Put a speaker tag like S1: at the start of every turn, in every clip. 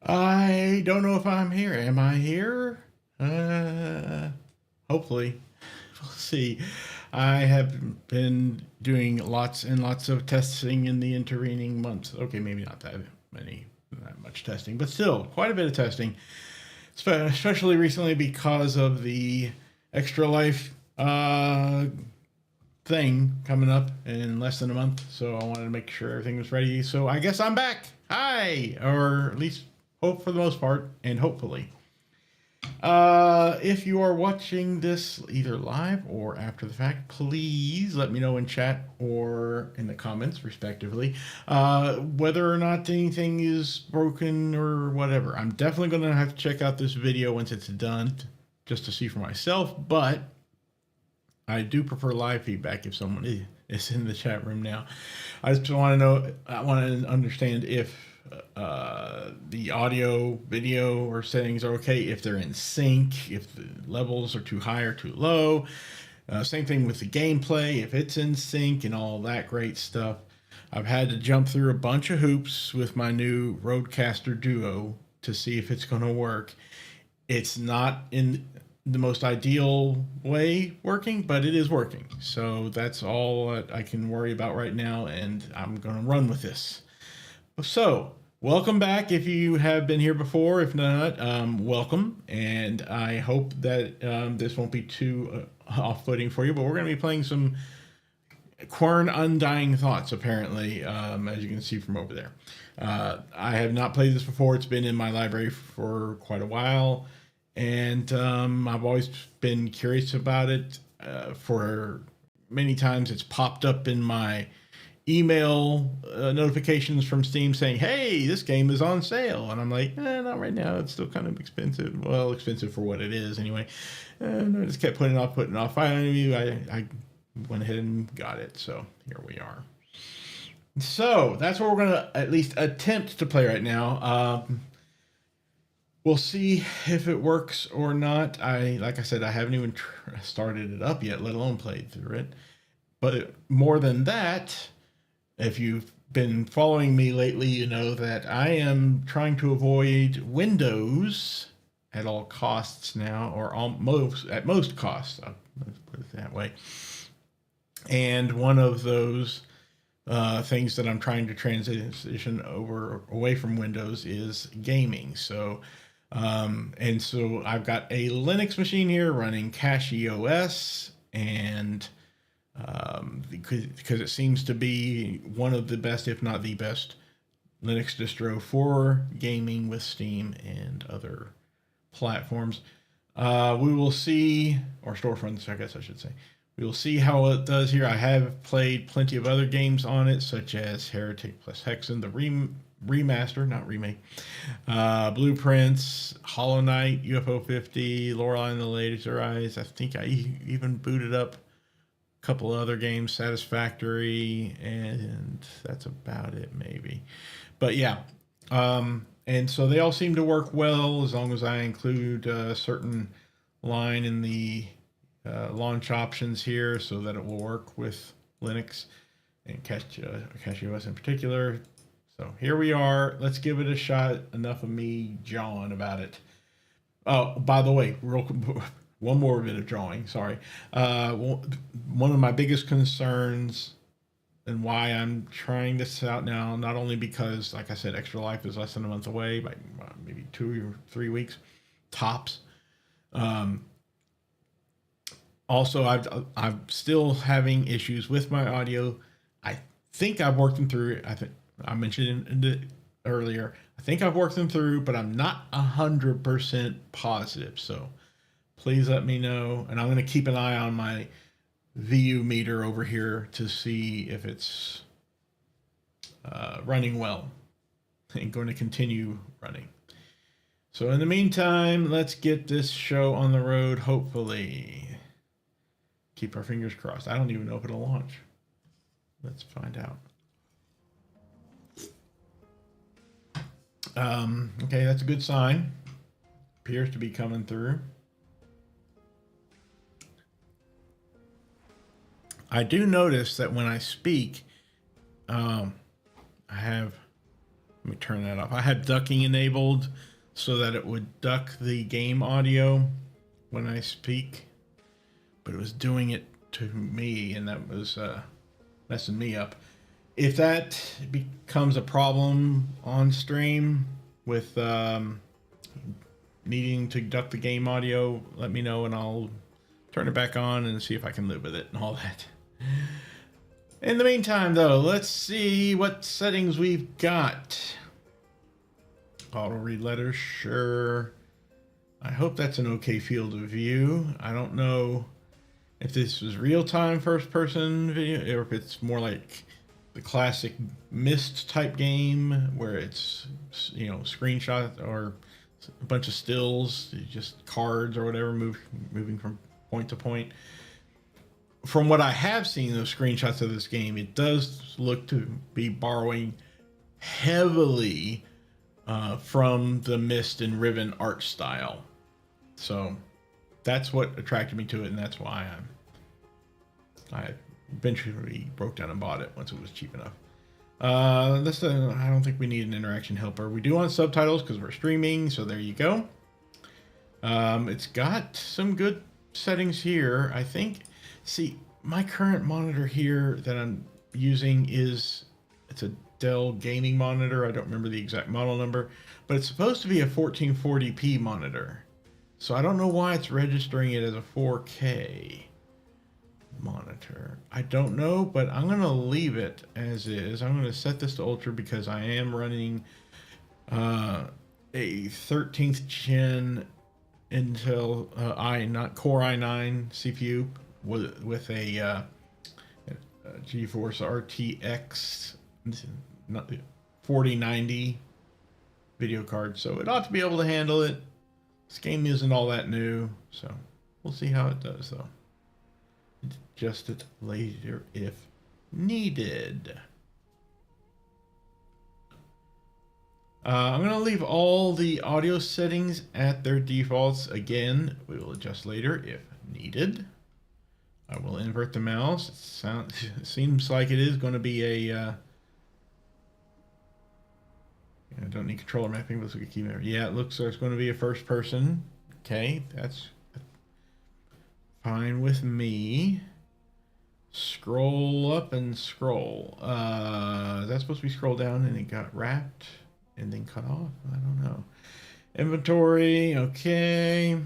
S1: I don't know if I'm here. Am I here? Hopefully. We'll see. I have been doing lots and lots of testing in the intervening months. Okay, maybe not that much testing, but still quite a bit of testing, especially recently because of the Extra Life thing coming up in less than a month. So I wanted to make sure everything was ready. So I guess I'm back. Hi, or at least hope for the most part, and hopefully. If you are watching this either live or after the fact, please let me know in chat or in the comments, respectively, whether or not anything is broken or whatever. I'm definitely going to have to check out this video once it's done just to see for myself, but I do prefer live feedback if someone is in the chat room now. I just want to know, I want to understand if the audio, video, or settings are okay, if they're in sync, if the levels are too high or too low. Same thing with the gameplay, if it's in sync and all that great stuff. I've had to jump through a bunch of hoops with my new Rodecaster Duo to see if it's going to work. It's not in the most ideal way working, but it is working. So that's all I can worry about right now, and I'm going to run with this. So, welcome back if you have been here before. If not, welcome. And I hope that this won't be too off-putting for you, but we're going to be playing some Quern Undying Thoughts, apparently, as you can see from over there. I have not played this before. It's been in my library for quite a while, and I've always been curious about it. For many times it's popped up in my email notifications from Steam saying, hey, this game is on sale. And I'm like, not right now. It's still kind of expensive. Well, expensive for what it is anyway. And I just kept putting it off. Finally, I went ahead and got it. So here we are. So that's what we're going to at least attempt to play right now. We'll see if it works or not. Like I said, I haven't even started it up yet, let alone played through it. But more than that, if you've been following me lately, you know that I am trying to avoid Windows at all costs now, or at most costs. Let's put it that way. And one of those things that I'm trying to transition away from Windows is gaming. So, and so I've got a Linux machine here running CachyOS, and because it seems to be one of the best, if not the best, Linux distro for gaming with Steam and other platforms. We will see, or storefronts, I guess I should say. We will see how it does here. I have played plenty of other games on it, such as Heretic plus Hexen, the remaster, not remake, Blueprints, Hollow Knight, UFO 50, Lorelei and the Laser Eyes. I think I even booted up couple other games, Satisfactory, and that's about it maybe. But yeah, and so they all seem to work well as long as I include a certain line in the launch options here so that it will work with Linux and CachyOS in particular. So here we are. Let's give it a shot. Enough of me jawing about it. Oh, by the way, one more bit of drawing, sorry. One of my biggest concerns and why I'm trying this out now, not only because, like I said, Extra Life is less than a month away, by maybe 2 or 3 weeks, tops. Also, I'm still having issues with my audio. I think I've worked them through. I think I mentioned it earlier. I think I've worked them through, but I'm not 100% positive. So please let me know. And I'm going to keep an eye on my VU meter over here to see if it's running well and going to continue running. So in the meantime, let's get this show on the road, hopefully. Keep our fingers crossed. I don't even know if it'll launch. Let's find out. Okay, that's a good sign. Appears to be coming through. I do notice that when I speak, I have Let me turn that off. I had ducking enabled so that it would duck the game audio when I speak, but it was doing it to me, and that was messing me up. If that becomes a problem on stream with needing to duck the game audio, let me know and I'll turn it back on and see if I can live with it and all that. In the meantime, though, let's see what settings we've got. Auto read letters, sure. I hope that's an okay field of view. I don't know if this was real-time first-person video or if it's more like the classic Myst type game where it's, you know, screenshot or a bunch of stills, just cards or whatever, moving from point to point. From what I have seen, those screenshots of this game, it does look to be borrowing heavily from the Myst and Riven art style. So that's what attracted me to it, and that's why I eventually broke down and bought it once it was cheap enough. I don't think we need an interaction helper. We do want subtitles because we're streaming, so there you go. It's got some good settings here, I think. See, my current monitor here that I'm using it's a Dell gaming monitor. I don't remember the exact model number, but it's supposed to be a 1440p monitor. So I don't know why it's registering it as a 4K monitor. I don't know, but I'm going to leave it as is. I'm going to set this to ultra because I am running a 13th gen Intel Core i9 CPU with a GeForce RTX 4090 video card, so it ought to be able to handle it. This game isn't all that new, so we'll see how it does, though. Adjust it later if needed. I'm going to leave all the audio settings at their defaults. Again, we will adjust later if needed. I will invert the mouse. It seems like it is going to be a... I don't need controller mapping. Let's look at key memory. Yeah, it looks like it's going to be a first person. Okay, that's fine with me. Scroll up and scroll. Is that supposed to be scroll down and it got wrapped and then cut off? I don't know. Inventory, okay.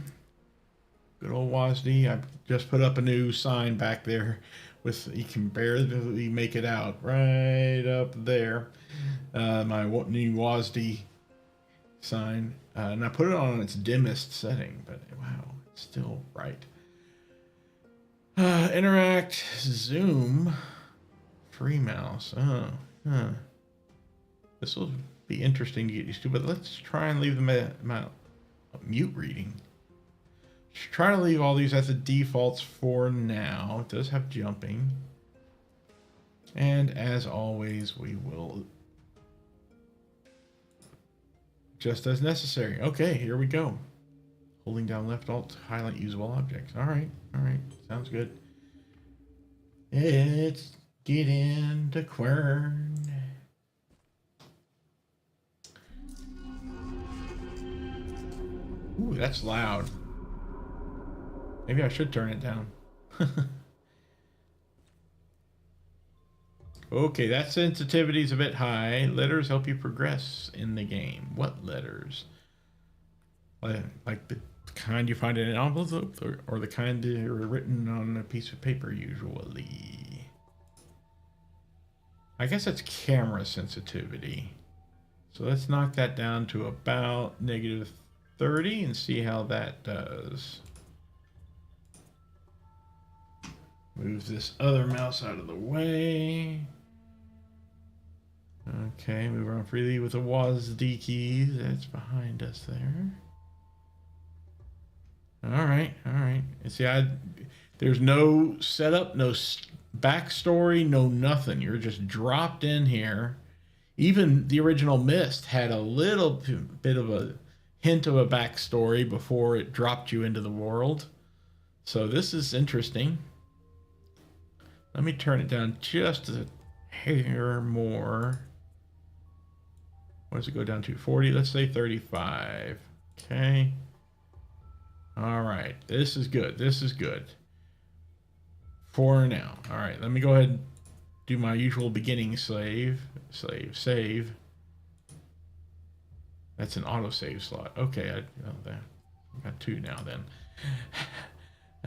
S1: Good old WASD. I just put up a new sign back there with, you can barely make it out right up there. My new WASD sign. And I put it on its dimmest setting, but wow, it's still right. Interact, zoom, free mouse. This will be interesting to get used to, but let's try and leave them at mute reading. Try to leave all these at the defaults for now. It does have jumping. And as always, we will just as necessary. Okay, here we go. Holding down left alt to highlight usable objects. All right, sounds good. Let's get into Quern. Ooh, that's loud. Maybe I should turn it down. Okay, that sensitivity is a bit high. Letters help you progress in the game. What letters? Like the kind you find in an envelope, or the kind that are written on a piece of paper usually? I guess that's camera sensitivity. So let's knock that down to about -30 and see how that does. Move this other mouse out of the way. Okay, move around freely with the WASD keys. That's behind us there. All right. And see, there's no setup, no backstory, no nothing. You're just dropped in here. Even the original Myst had a little bit of a hint of a backstory before it dropped you into the world. So this is interesting. Let me turn it down just a hair more. What does it go down to? 40. Let's say 35. Okay. All right. This is good. This is good. For now. All right. Let me go ahead and do my usual beginning save. Save. That's an autosave slot. Okay. I got 2 now then.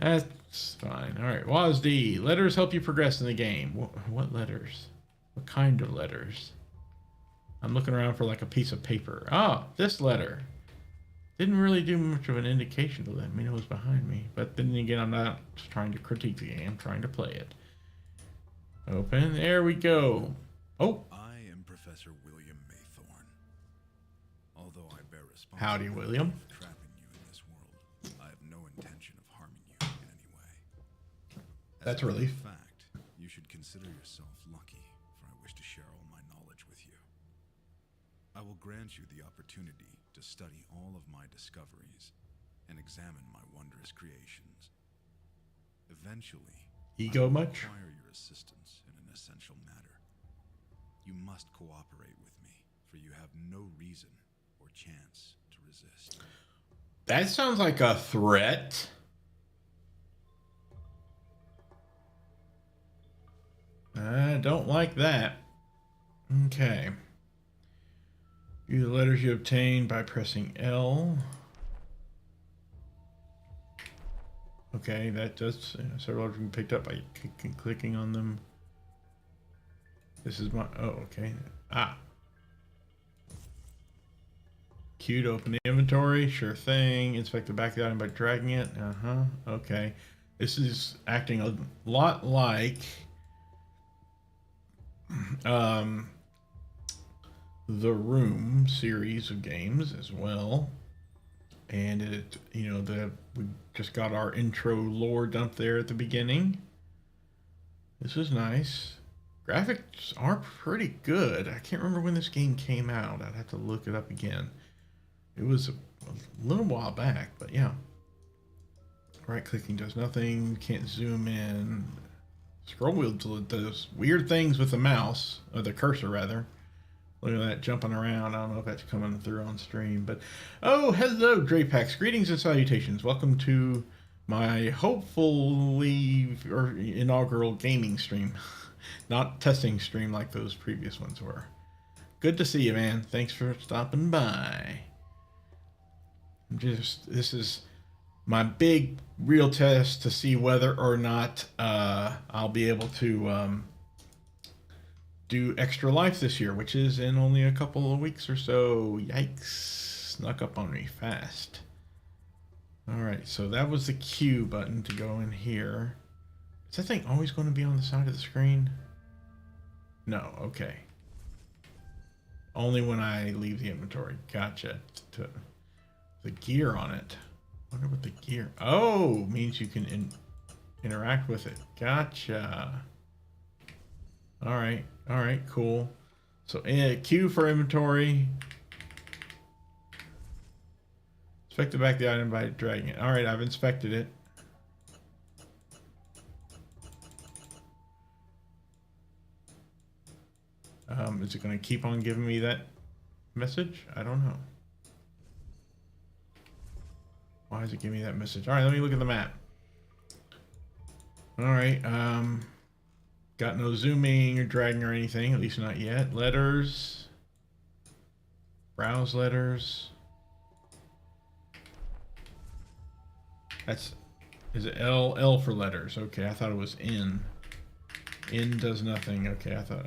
S1: That's fine. All right. WASD. Letters help you progress in the game. What letters? What kind of letters? I'm looking around for like a piece of paper. Ah, this letter. Didn't really do much of an indication to let me know what's behind me. But then again, I'm not trying to critique the game. I'm trying to play it. Open. There we go. Oh.
S2: I am Professor William Maythorne. Although I bear responsibility
S1: Howdy, William.
S2: for trapping you in this world, I have no intention of harming you in any way.
S1: That's a relief.
S2: In fact, you should consider yourself lucky, for I wish to share all my knowledge with you. I will grant you the opportunity to study all of my discoveries and examine my wondrous creations. Eventually,
S1: Ego
S2: I will
S1: much?
S2: require your assistance in an essential matter. You must cooperate with me, for you have no reason or chance to resist.
S1: That sounds like a threat. I don't like that. Okay. View the letters you obtained by pressing L. Okay, that does several letters can be picked up by clicking on them. This is my, oh, okay. Ah. Q to open the inventory, sure thing. Inspect the back of the item by dragging it. Okay. This is acting a lot like the Room series of games as well. And it, you know, we just got our intro lore dumped there at the beginning. This is nice. Graphics are pretty good. I can't remember when this game came out. I'd have to look it up again. It was a little while back, but yeah. Right clicking does nothing. Can't zoom in. Scroll wheel does weird things with the mouse, or the cursor rather. Look at that jumping around. I don't know if that's coming through on stream, but oh, hello, Drapax. Greetings and salutations. Welcome to my hopefully or inaugural gaming stream, not testing stream like those previous ones were. Good to see you, man. Thanks for stopping by. This is my big real test to see whether or not I'll be able to do Extra Life this year, which is in only a couple of weeks or so. Yikes. Snuck up on me fast. Alright, so that was the Q button to go in here. Is that thing always going to be on the side of the screen? No, okay. Only when I leave the inventory. Gotcha. The gear on it. I wonder what the gear... Oh! Means you can interact with it. Gotcha. Alright. Alright, cool. So, Q for inventory. Inspect the back of the item by dragging it. Alright, I've inspected it. Is it going to keep on giving me that message? I don't know. Why is it giving me that message? Alright, let me look at the map. Alright, got no zooming or dragging or anything, at least not yet. Letters. Browse letters. Is it L? L for letters. Okay, I thought it was N. N does nothing. Okay, I thought,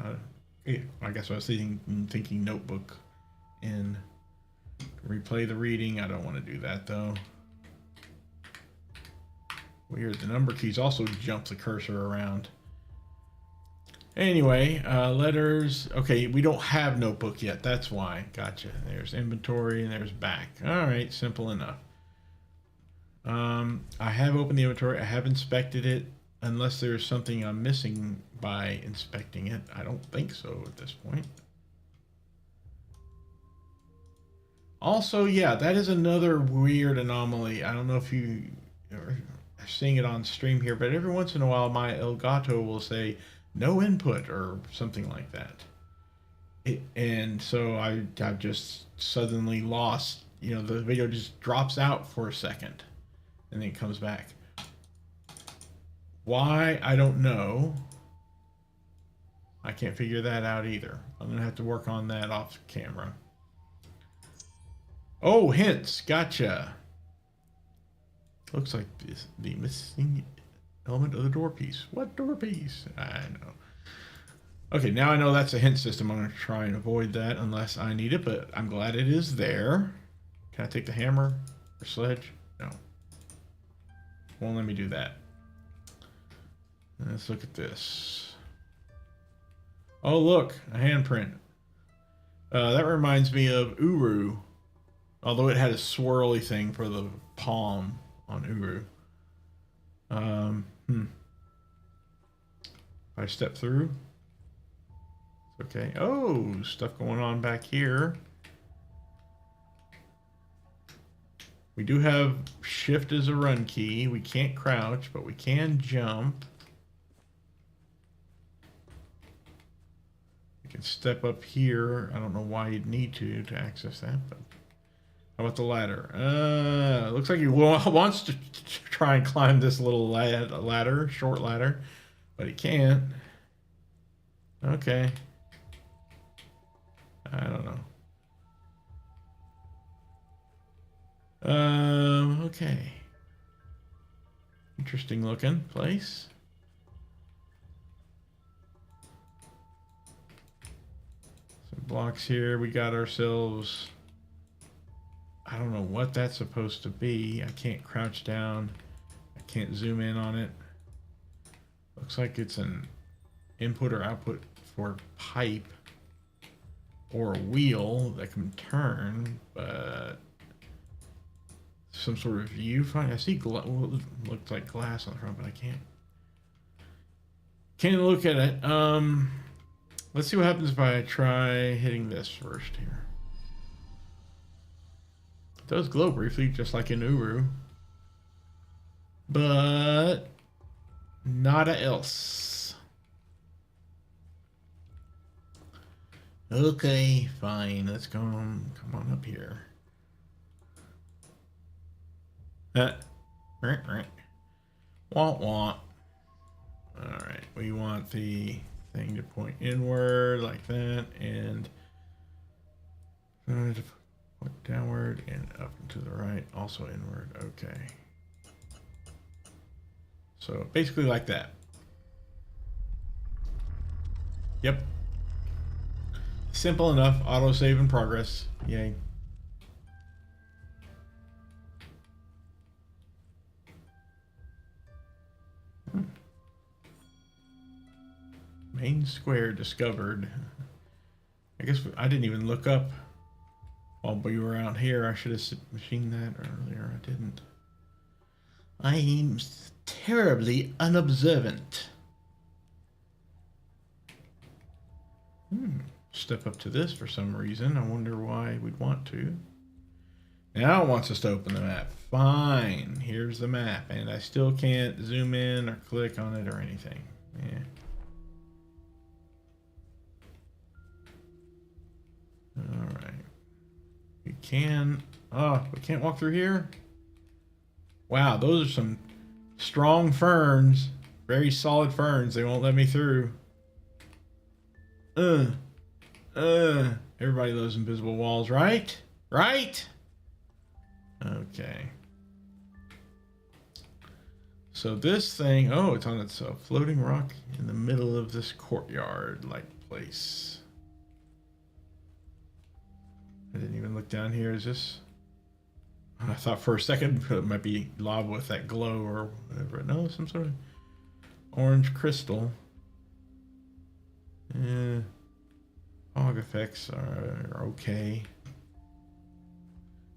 S1: I guess I was thinking notebook. N. Replay the reading. I don't want to do that though. Weird. The number keys also jump the cursor around. Anyway, letters. Okay, we don't have notebook yet. That's why. Gotcha. There's inventory and there's back. All right, simple enough. I have opened the inventory. I have inspected it. Unless there's something I'm missing by inspecting it. I don't think so at this point. Also, yeah, that is another weird anomaly. I don't know if you are seeing it on stream here, but every once in a while my Elgato will say no input or something like that. And so I've just suddenly lost. You know, the video just drops out for a second, and then it comes back. Why, I don't know. I can't figure that out either. I'm gonna have to work on that off camera. Oh, hints. Gotcha. Looks like the missing element of the door piece. What door piece? I know. Okay, now I know that's a hint system. I'm going to try and avoid that unless I need it, but I'm glad it is there. Can I take the hammer or sledge? No. Won't let me do that. Let's look at this. Oh, look, a handprint. That reminds me of Uru, although it had a swirly thing for the palm on Uru. If I step through, it's okay. Oh, stuff going on back here. We do have shift as a run key. We can't crouch, but we can jump. You can step up here. I don't know why you'd need to access that, but how about the ladder? Looks like he wants to try and climb this little ladder, short ladder, but he can't. Okay. I don't know. Okay. Interesting looking place. Some blocks here. We got ourselves... I don't know what that's supposed to be. I can't crouch down. I can't zoom in on it. Looks like it's an input or output for pipe or a wheel that can turn, but some sort of viewfinder. I see well, it looks like glass on the front, but I can't look at it. Let's see what happens if I try hitting this first here. It does glow briefly, just like in Uru, but nada else. Okay, fine. Let's go on. Come on up here. Want. All right, we want the thing to point inward like that, and to point downward and up and to the right, also inward. Okay. So basically like that. Yep. Simple enough. Auto save in progress. Yay. Main square discovered. I guess I didn't even look up while we were out here. I should have machined that earlier. I didn't. I'm terribly unobservant. Step up to this for some reason. I wonder why we'd want to. Now it wants us to open the map. Fine. Here's the map. And I still can't zoom in or click on it or anything. Yeah. All right. We can... Oh, we can't walk through here? Wow, those are some strong ferns. Very solid ferns. They won't let me through. Everybody loves invisible walls, right? Right? Okay. So this thing... Oh, it's on its floating rock in the middle of this courtyard-like place. I didn't even look down here. Is this... I thought for a second it might be lava with that glow or whatever. No, some sort of orange crystal. Yeah. Fog effects are okay.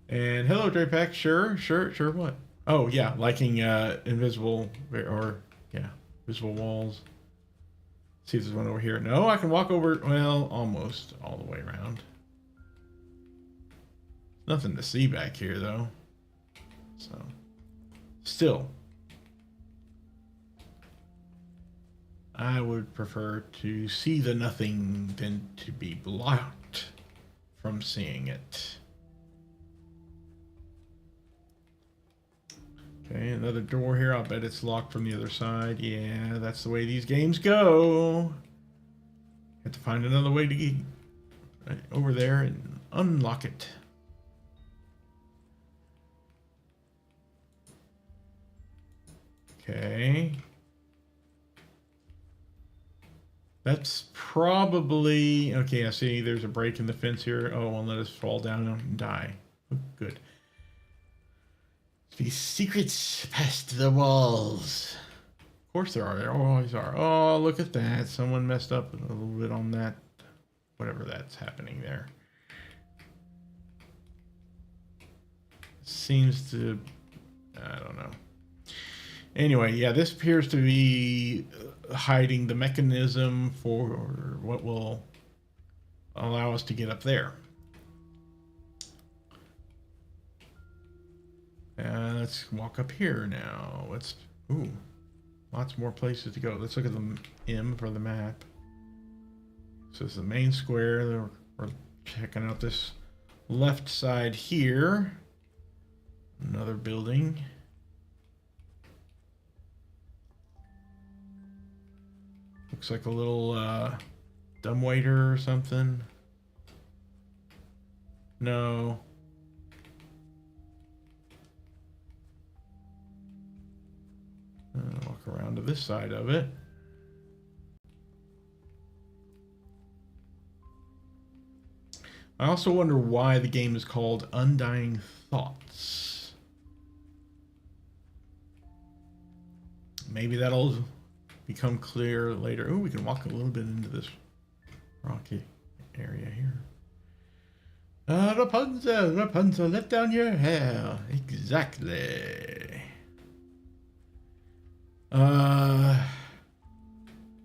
S1: And hello, Drapac. Sure, what? Oh, yeah, liking invisible, or, yeah, visible walls. See if there's one over here. No, I can walk over, well, almost all the way around. Nothing to see back here, though. So, still. I I would prefer to see the nothing than to be blocked from seeing it. Okay, another door here. I'll bet it's locked from the other side. Yeah, that's the way these games go. Have to find another way to get over there and unlock it. Okay. That's probably... Okay, I see there's a break in the fence here. Oh, won't let us fall down and die. Oh, good. These secrets past the walls. Of course there are. There always are. Oh, look at that. Someone messed up a little bit on that. Whatever that's happening there. Seems to... I don't know. Anyway, yeah, this appears to be hiding the mechanism for what will allow us to get up there. Let's walk up here now. Ooh, lots more places to go. Let's look at the M for the map. So this is the main square. We're checking out this left side here. Another building. Looks like a little dumbwaiter or something. No. Walk around to this side of it. I also wonder why the game is called Undying Thoughts. Maybe that'll become clear later. Oh, we can walk a little bit into this rocky area here. Rapunzel, Rapunzel, let down your hair. Exactly.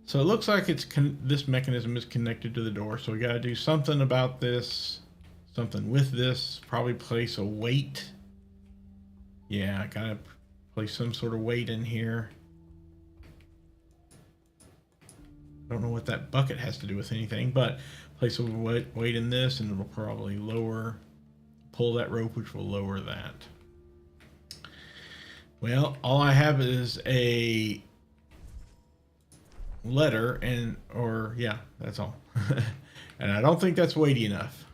S1: So it looks like this mechanism is connected to the door. So we got to do something about this, something with this. Probably place a weight. Yeah, I gotta place some sort of weight in here. I don't know what that bucket has to do with anything, but place a weight in this and it'll probably pull that rope, which will lower that. Well, all I have is a letter yeah, that's all. And I don't think that's weighty enough.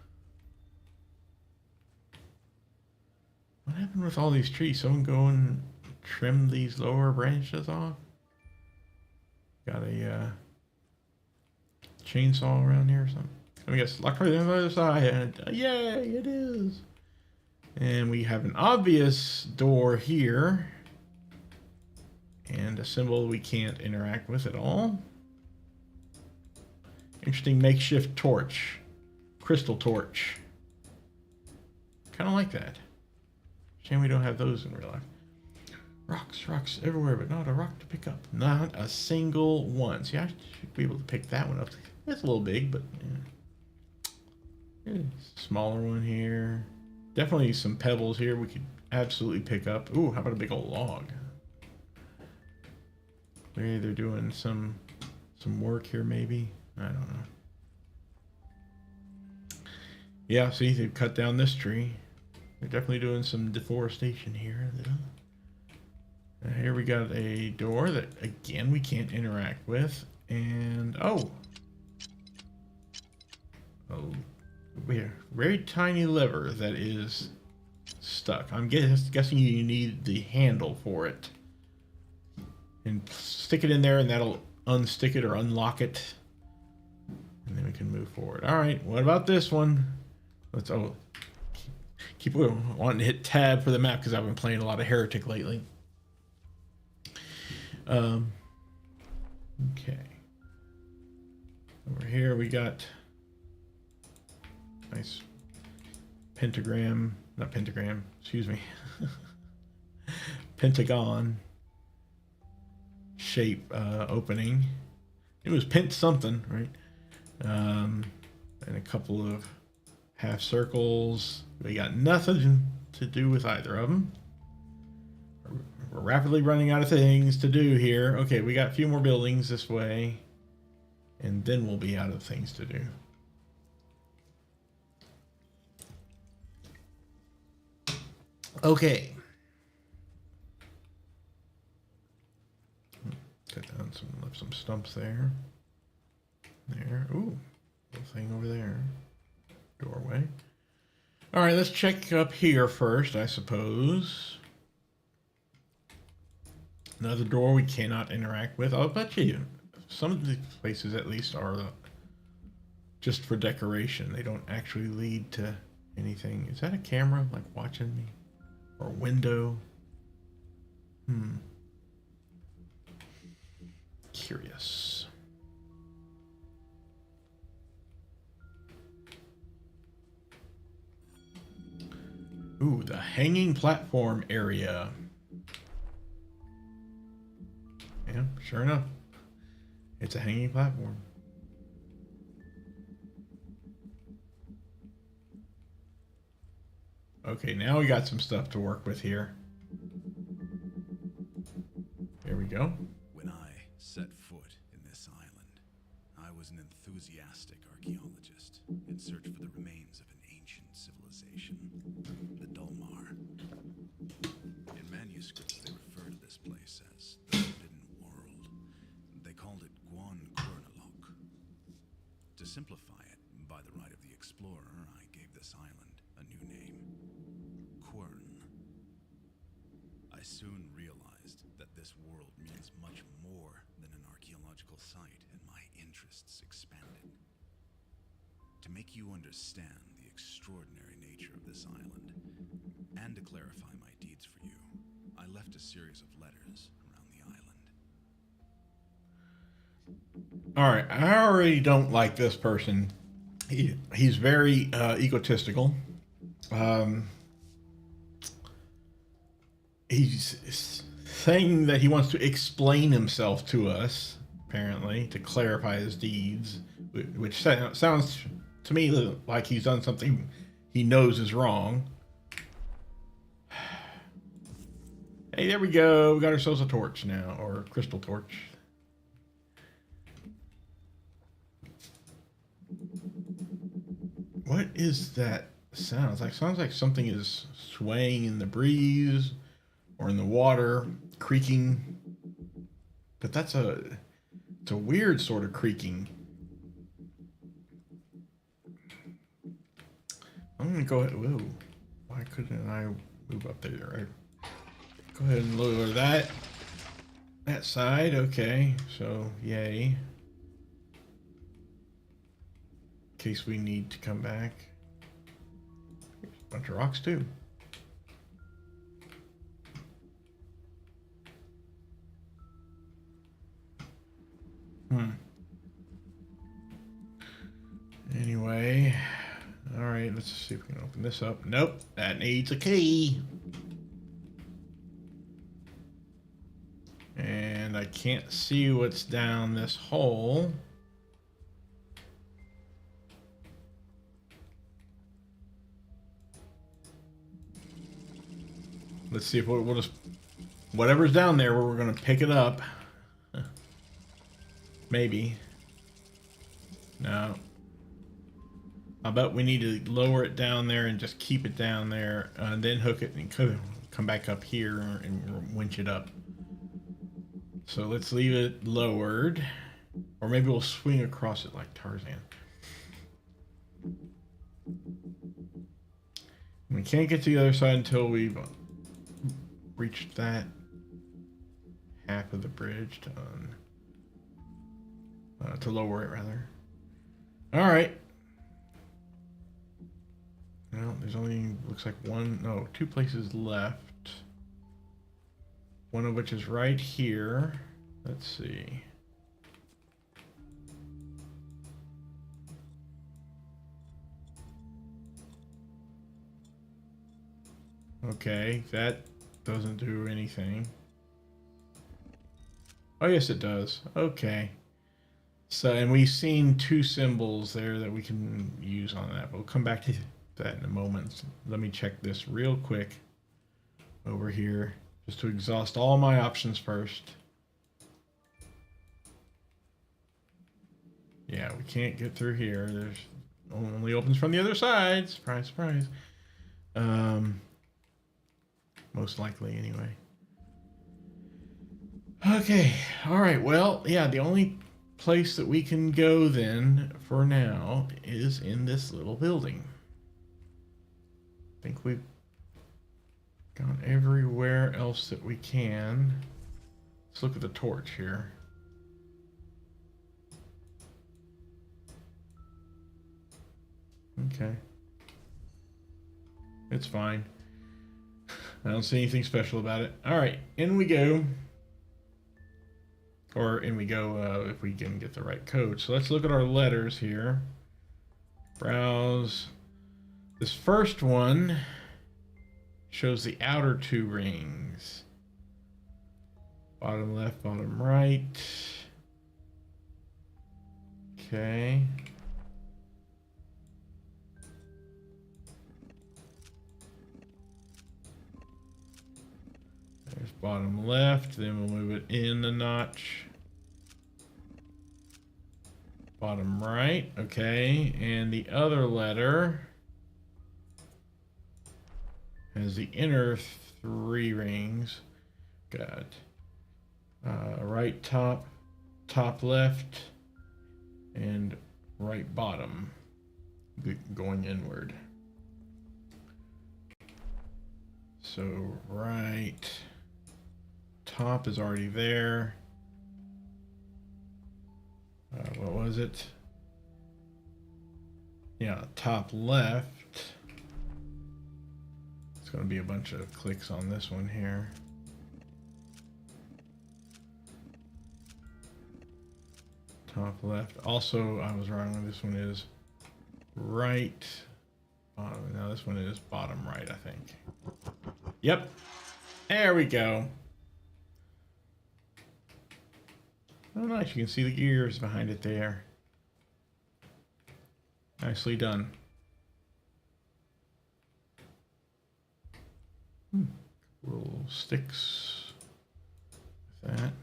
S1: What happened with all these trees? Someone go and trim these lower branches off? Got a chainsaw around here or something? I guess locked right on the other side. Yay, it is. And we have an obvious door here. And a symbol we can't interact with at all. Interesting makeshift torch. Crystal torch. Kind of like that. Shame we don't have those in real life. Rocks everywhere, but not a rock to pick up. Not a single one. See, I should be able to pick that one up. It's a little big, but yeah. Smaller one here. Definitely some pebbles here we could absolutely pick up. Ooh, how about a big old log? They're doing some work here, maybe. I don't know. Yeah, see, they've cut down this tree. They're definitely doing some deforestation here. Here we got a door that, again, we can't interact with. And, we have a very tiny lever that is stuck. I'm guessing you need the handle for it. And stick it in there, and that'll unstick it or unlock it. And then we can move forward. All right, what about this one? Let's keep wanting to hit tab for the map because I've been playing a lot of Heretic lately. Okay. Over here we got nice pentagram, not pentagram, excuse me. Pentagon shape opening. It was pent something, right? And a couple of half circles. We got nothing to do with either of them. We're rapidly running out of things to do here. Okay, we got a few more buildings this way. And then we'll be out of things to do. Okay. Cut down left some stumps there. There. Ooh. Little thing over there. Doorway. All right, let's check up here first, I suppose. Another door we cannot interact with. I'll bet you some of the places at least are just for decoration. They don't actually lead to anything. Is that a camera like watching me? Or a window? Curious. Ooh, the hanging platform area. Yeah, sure enough. It's a hanging platform. Okay, now we got some stuff to work with here. Here we go.
S2: When I set foot in this island, I was an enthusiastic archaeologist in search for the remains of an ancient civilization, the Dulmar. In manuscripts, they refer to this place as the Forbidden World. They called it Quern. To simplify it, by the right of the explorer, I gave this island a new name, Quern. I soon realized that this world means much more than an archaeological site, and my interests expanded. To make you understand the extraordinary nature of this island, and to clarify my deeds for you, I left a series of letters around the island.
S1: All right, I already don't like this person. He's very egotistical. He's saying that he wants to explain himself to us, apparently, to clarify his deeds, which sounds to me like he's done something he knows is wrong. Hey, there we go. We got ourselves a torch now, or a crystal torch. What is that sound? Sounds like something is swaying in the breeze or in the water, creaking. But it's a weird sort of creaking. I'm gonna go ahead. Whoa! Why couldn't I move up there? Right? Go ahead and lower that side. Okay, so yay. In case we need to come back. There's a bunch of rocks too. Anyway, all right, let's see if we can open this up. Nope, that needs a key. And I can't see what's down this hole. Let's see if we'll just... Whatever's down there, we're going to pick it up. Maybe. No. I bet we need to lower it down there and just keep it down there. And then hook it and come back up here and winch it up. So let's leave it lowered. Or maybe we'll swing across it like Tarzan. We can't get to the other side until we've reached that half of the bridge to lower it, rather. All right. Well, there's only, looks like two places left. One of which is right here. Let's see. Okay, that doesn't do anything. Oh, yes, it does. Okay. So, and we've seen two symbols there that we can use on that. We'll come back to that in a moment. Let me check this real quick over here. Just to exhaust all my options first. Yeah, we can't get through here. There's only opens from the other side. Surprise, surprise. Most likely, anyway. Okay. All right. Well, yeah, the only place that we can go then for now is in this little building. I think we've gone everywhere else that we can. Let's look at the torch here. Okay. It's fine. I don't see anything special about it. All right, in we go. Or in we go if we can get the right code. So let's look at our letters here. Browse. This first one shows the outer two rings. Bottom left, bottom right. Okay. There's bottom left, then we'll move it in a notch. Bottom right, okay. And the other letter has the inner three rings. Got right top, top left, and right bottom going inward. So right top is already there. What was it? Yeah, top left. It's going to be a bunch of clicks on this one here. Top left. Also, I was wrong. This one is right bottom. Now this one is bottom right, I think. Yep. There we go. Oh, nice. You can see the gears behind it there. Nicely done. Little sticks with that.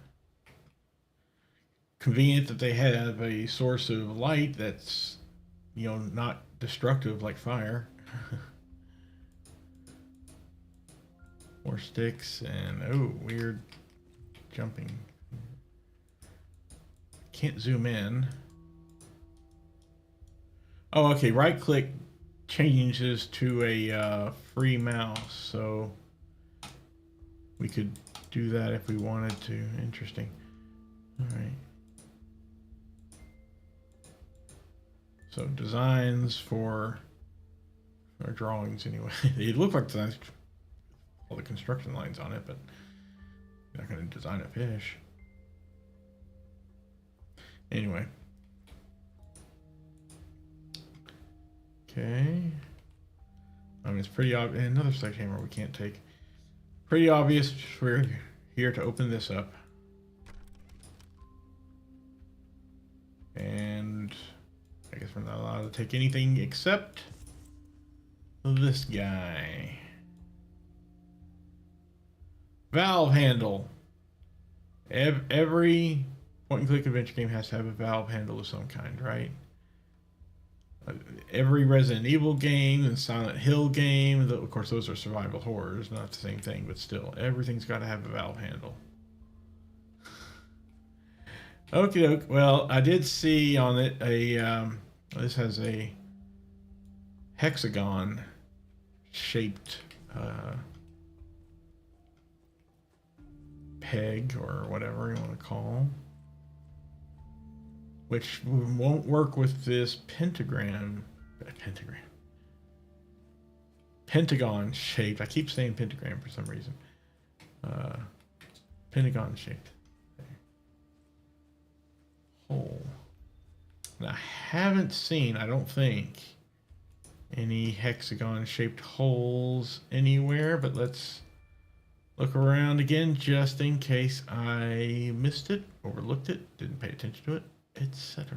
S1: Convenient that they have a source of light that's, you know, not destructive like fire. More sticks and, oh, weird jumping. Can't zoom in. Oh, okay. Right click changes to a free mouse, so we could do that if we wanted to. Interesting. All right. So designs for our drawings anyway. It looked like designs, all the construction lines on it, but you're not going to design a fish. Anyway. Okay. I mean, it's pretty obvious. Another sledgehammer we can't take. Pretty obvious. We're here to open this up. And I guess we're not allowed to take anything except this guy. Valve handle. Every point and click adventure game has to have a valve handle of some kind, right? Every Resident Evil game and Silent Hill game, of course those are survival horrors, not the same thing, but still, everything's got to have a valve handle. Okay, well, I did see on it a, this has a hexagon shaped peg or whatever you want to call, which won't work with this pentagon shaped. I keep saying pentagram for some reason. Pentagon shaped hole. And I haven't seen, I don't think, any hexagon shaped holes anywhere, but let's look around again just in case I missed it, overlooked it, didn't pay attention to it, etc.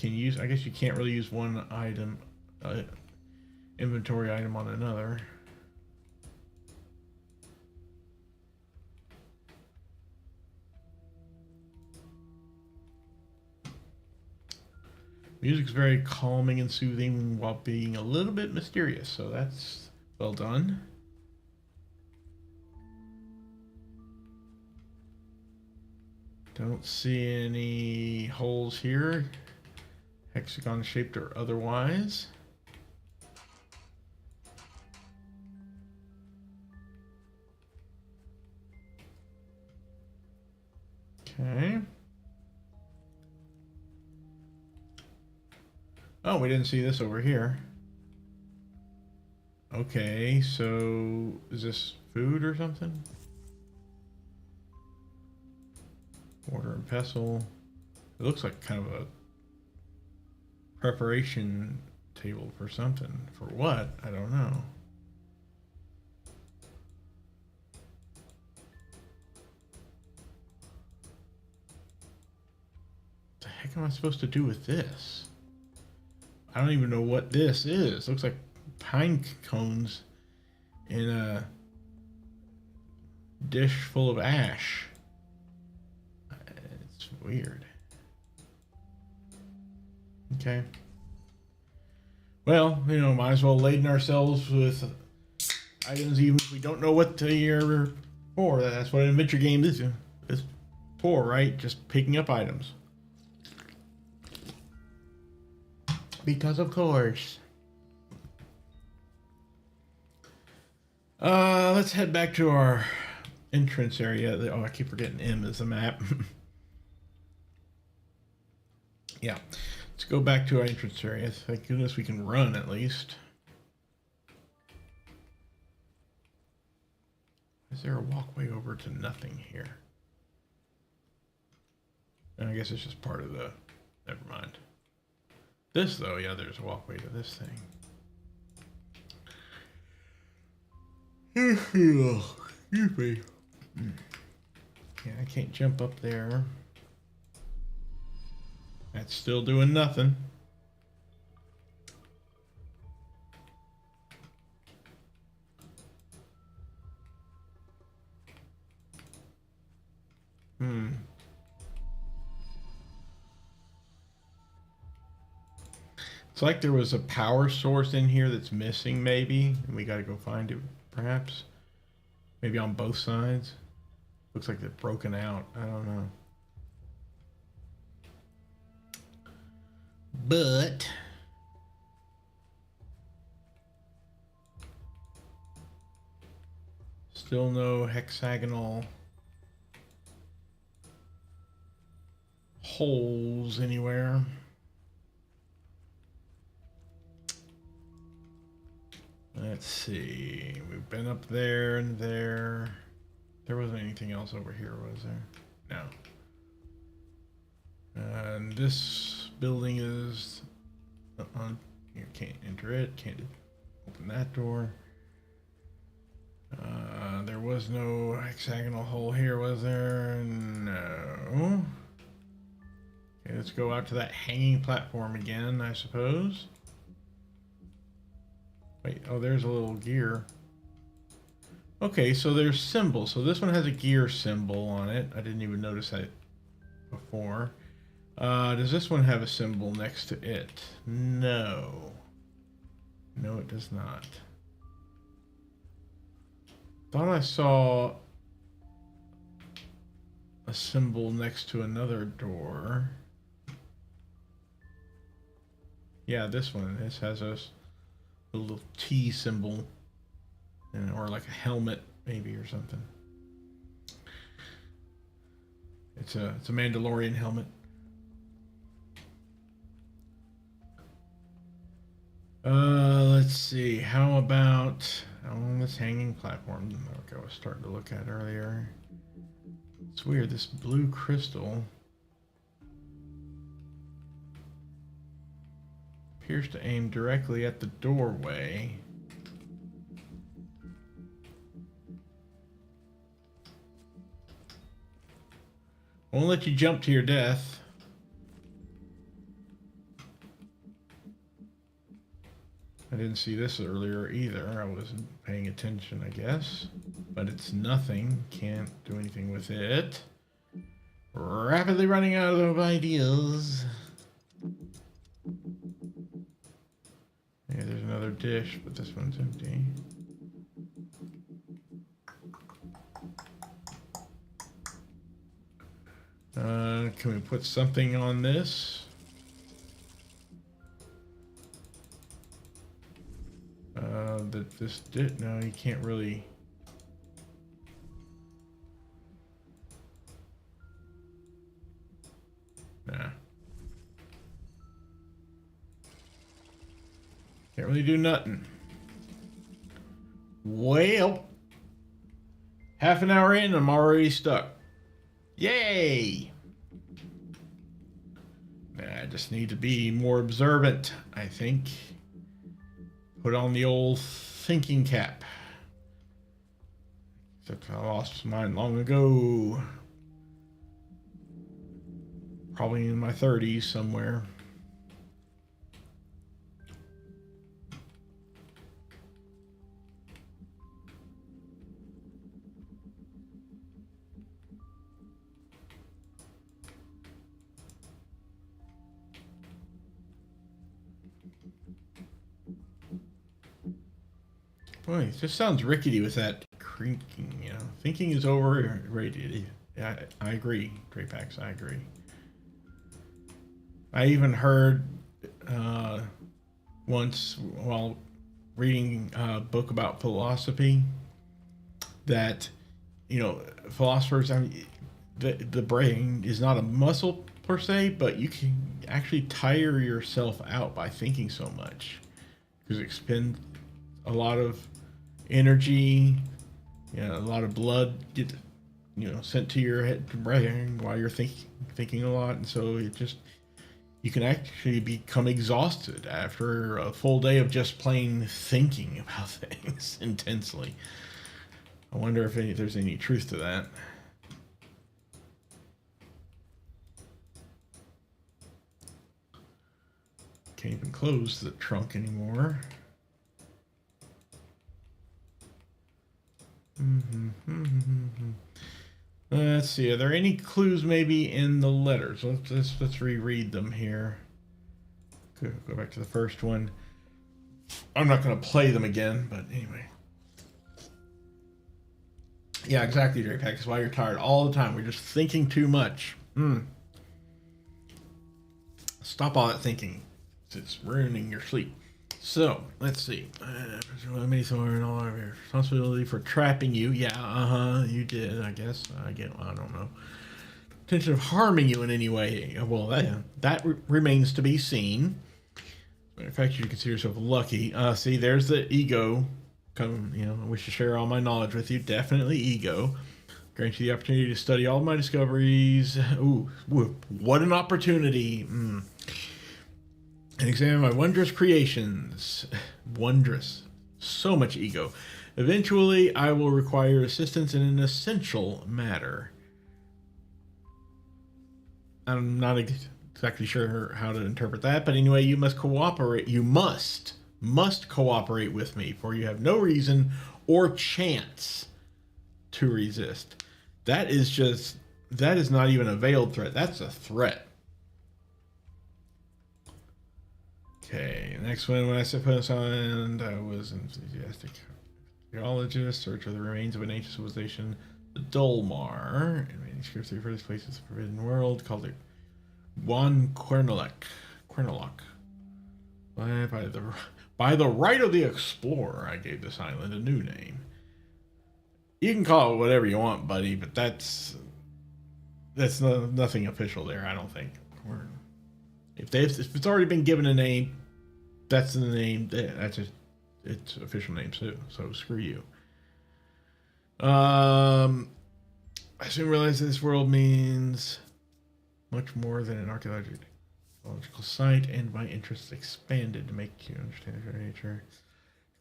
S1: can use. I guess you can't really use one item, inventory item on another. Music's very calming and soothing while being a little bit mysterious, so that's well done. Don't see any holes here, hexagon shaped or otherwise. Okay. Oh, we didn't see this over here. Okay, so is this food or something? Mortar and pestle. It looks like kind of a preparation table for something. For what? I don't know. What the heck am I supposed to do with this? I don't even know what this is. Looks like pine cones in a dish full of ash. It's weird. Okay. Well, you know, might as well laden ourselves with items even if we don't know what they are for. That's what an adventure game is. It's for, right? Just picking up items. Because of course. Let's head back to our entrance area. Oh, I keep forgetting M is the map. Yeah. Let's go back to our entrance area. Thank goodness we can run at least. Is there a walkway over to nothing here? I guess it's just part of the... Never mind. This, though, yeah, there's a walkway to this thing. Excuse me. Yeah, I can't jump up there. That's still doing nothing. It's like there was a power source in here that's missing, maybe. And we gotta go find it, perhaps. Maybe on both sides. Looks like they're broken out. I don't know. But... still no hexagonal holes anywhere. Let's see. We've been up there and there. There wasn't anything else over here, was there? No. And this building is... you can't enter it. Can't open that door. There was no hexagonal hole here, was there? No. Okay, let's go out to that hanging platform again, I suppose. Wait, oh, there's a little gear. Okay, so there's symbols. So this one has a gear symbol on it. I didn't even notice that before. Does this one have a symbol next to it? No. No, it does not. Thought I saw a symbol next to another door. Yeah, this one. This has a little T symbol, or like a helmet, maybe, or something. It's a Mandalorian helmet. Let's see. How about on this hanging platform? Like I was starting to look at earlier. It's weird. This blue crystal appears to aim directly at the doorway. Won't let you jump to your death. didn't see this earlier either. I wasn't paying attention, I guess. But it's nothing. Can't do anything with it. Rapidly running out of ideas. Yeah, there's another dish, but this one's empty. Can we put something on this? That this did. No, you can't really. Nah. Can't really do nothing. Well, half an hour in, I'm already stuck. Yay! I just need to be more observant, I think. Put on the old thinking cap. Except I lost mine long ago. Probably in my 30s somewhere. Boy, it just sounds rickety with that creaking, you know. Thinking is overrated. Yeah, I agree, Drapax, I agree. I even heard once while reading a book about philosophy that, you know, philosophers, I mean, the brain is not a muscle per se, but you can actually tire yourself out by thinking so much because it expends a lot of energy, you know, a lot of blood get, you know, sent to your head brain while you're thinking a lot, and so it just, you can actually become exhausted after a full day of just plain thinking about things intensely. I wonder if there's any truth to that. Can't even close the trunk anymore. Let's see. Are there any clues maybe in the letters? Let's reread them here. Go back to the first one. I'm not going to play them again, but anyway. Yeah, exactly, Drapack. That's why you're tired all the time. We're just thinking too much. Stop all that thinking. It's ruining your sleep. So, let's see. Many somewhere and all of your responsibility for trapping you. Yeah, you did, I guess. I don't know. Intention of harming you in any way. Well, that remains to be seen. In fact, you consider yourself lucky. See, there's the ego. Come, you know, I wish to share all my knowledge with you. Definitely ego. Grant you the opportunity to study all of my discoveries. Ooh, what an opportunity. And examine my wondrous creations. Wondrous. So much ego. Eventually, I will require assistance in an essential matter. I'm not exactly sure how to interpret that, but anyway, you must cooperate. You must cooperate with me, for you have no reason or chance to resist. That is not even a veiled threat. That's a threat. Okay, next one. When I set foot on, I was enthusiastic geologist, search of the remains of an ancient civilization, the Dolmar, in manuscripts the first place of the Forbidden World, called it Quernlock. By the right of the explorer, I gave this island a new name. You can call it whatever you want, buddy, but that's nothing official there, I don't think. If it's already been given a name, that's the name. That's its official name too. So screw you. I soon realized that this world means much more than an archaeological site, and my interests expanded to make you understand their nature.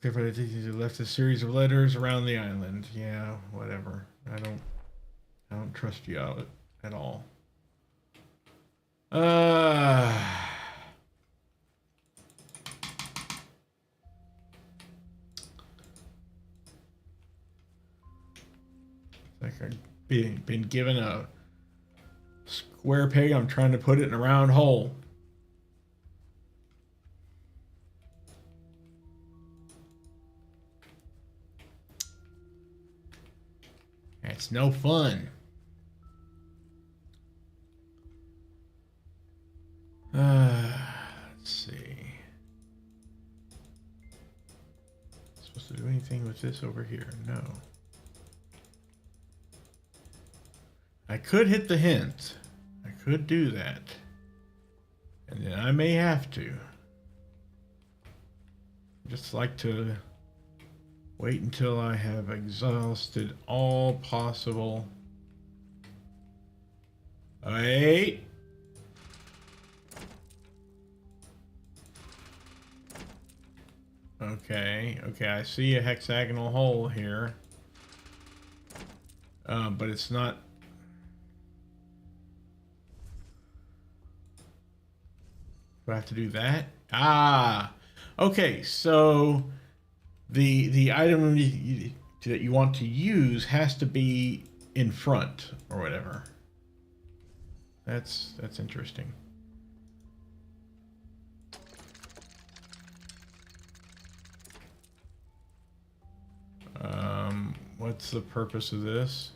S1: Therefore, they left a series of letters around the island. Yeah, whatever. I don't trust you out at all. Like I've been given a square peg. I'm trying to put it in a round hole. That's no fun. Let's see. Supposed to do anything with this over here? No. I could hit the hint. I could do that. And then I may have to. Just like to wait until I have exhausted all possible. Wait. Okay, I see a hexagonal hole here. But it's not. Do I have to do that? Ah, okay. So the item that you want to use has to be in front or whatever. That's interesting. What's the purpose of this?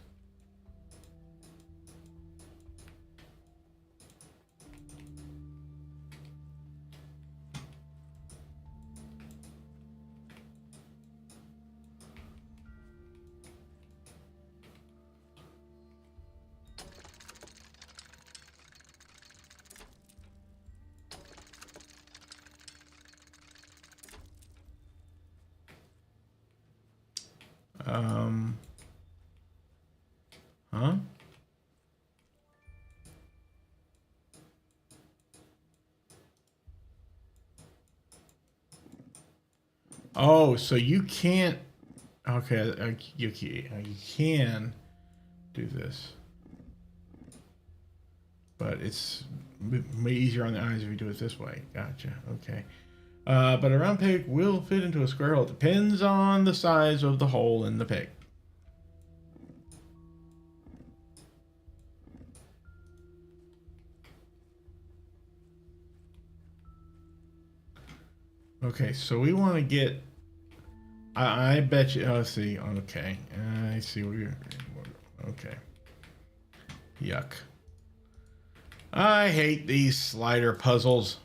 S1: Huh? Oh, so you can't. Okay, you can do this, but it's way easier on the eyes if you do it this way. Gotcha. Okay. But a round peg will fit into a square hole. It depends on the size of the hole in the peg. Okay, so we want to get. I bet you. Oh, let's see. Okay, I see where you're. Okay. Yuck. I hate these slider puzzles.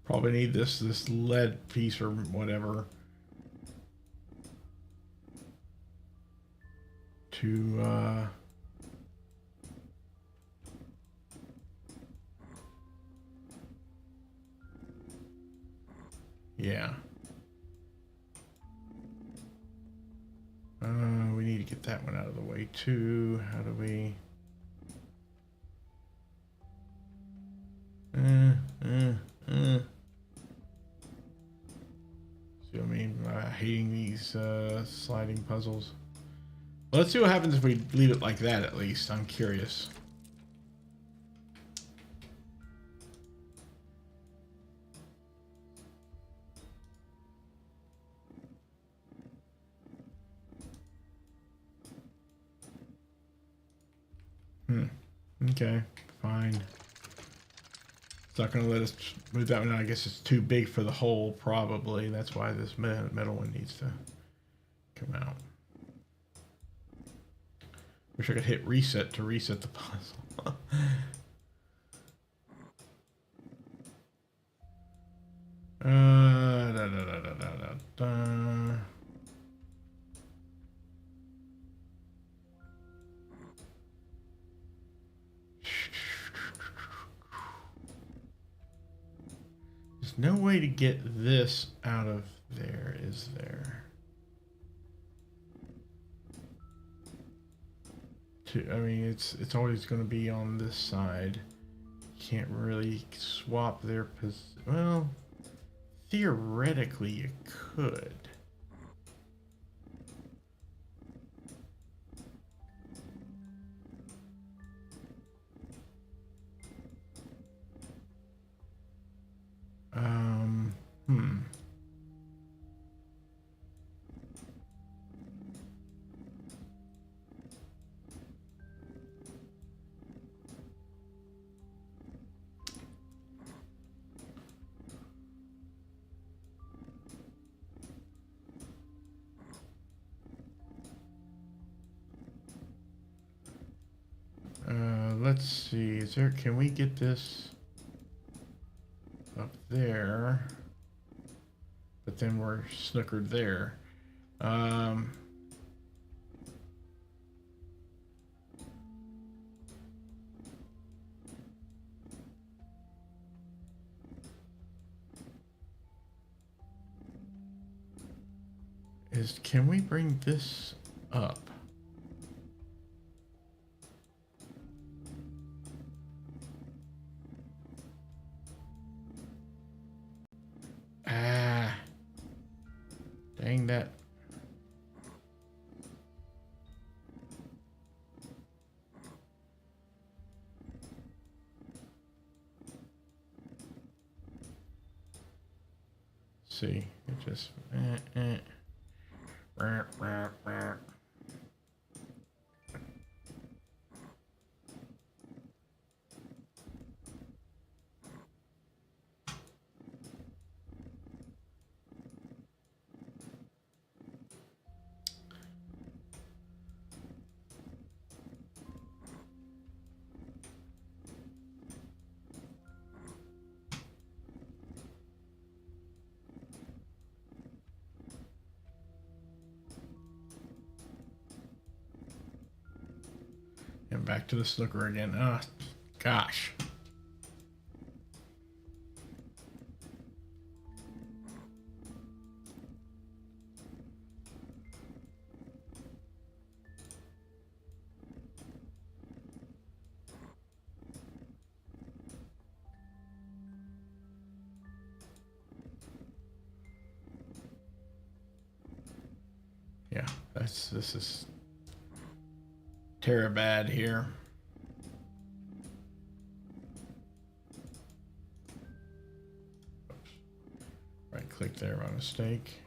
S1: Probably need this lead piece or whatever to yeah. We need to get that one out of the way too. How do we? See what I mean? Hating these sliding puzzles. Well, let's see what happens if we leave it like that. At least I'm curious. Okay, fine. It's not going to let us move that one out. I guess it's too big for the hole, probably. That's why this metal one needs to come out. Wish I could hit reset to reset the puzzle. Da, da, da, da, da, da. There's no way to get this out of there, is there? to. I mean, it's always going to be on this side. Can't really swap their well, theoretically you could. Hmm. Let's see. Is there? Can we get this up there? But then we're snookered there. Can we bring this up? Ah, dang that. See, it just. And back to the snooker again. Ah, gosh. Yeah, this is terribad here. Right click there by mistake.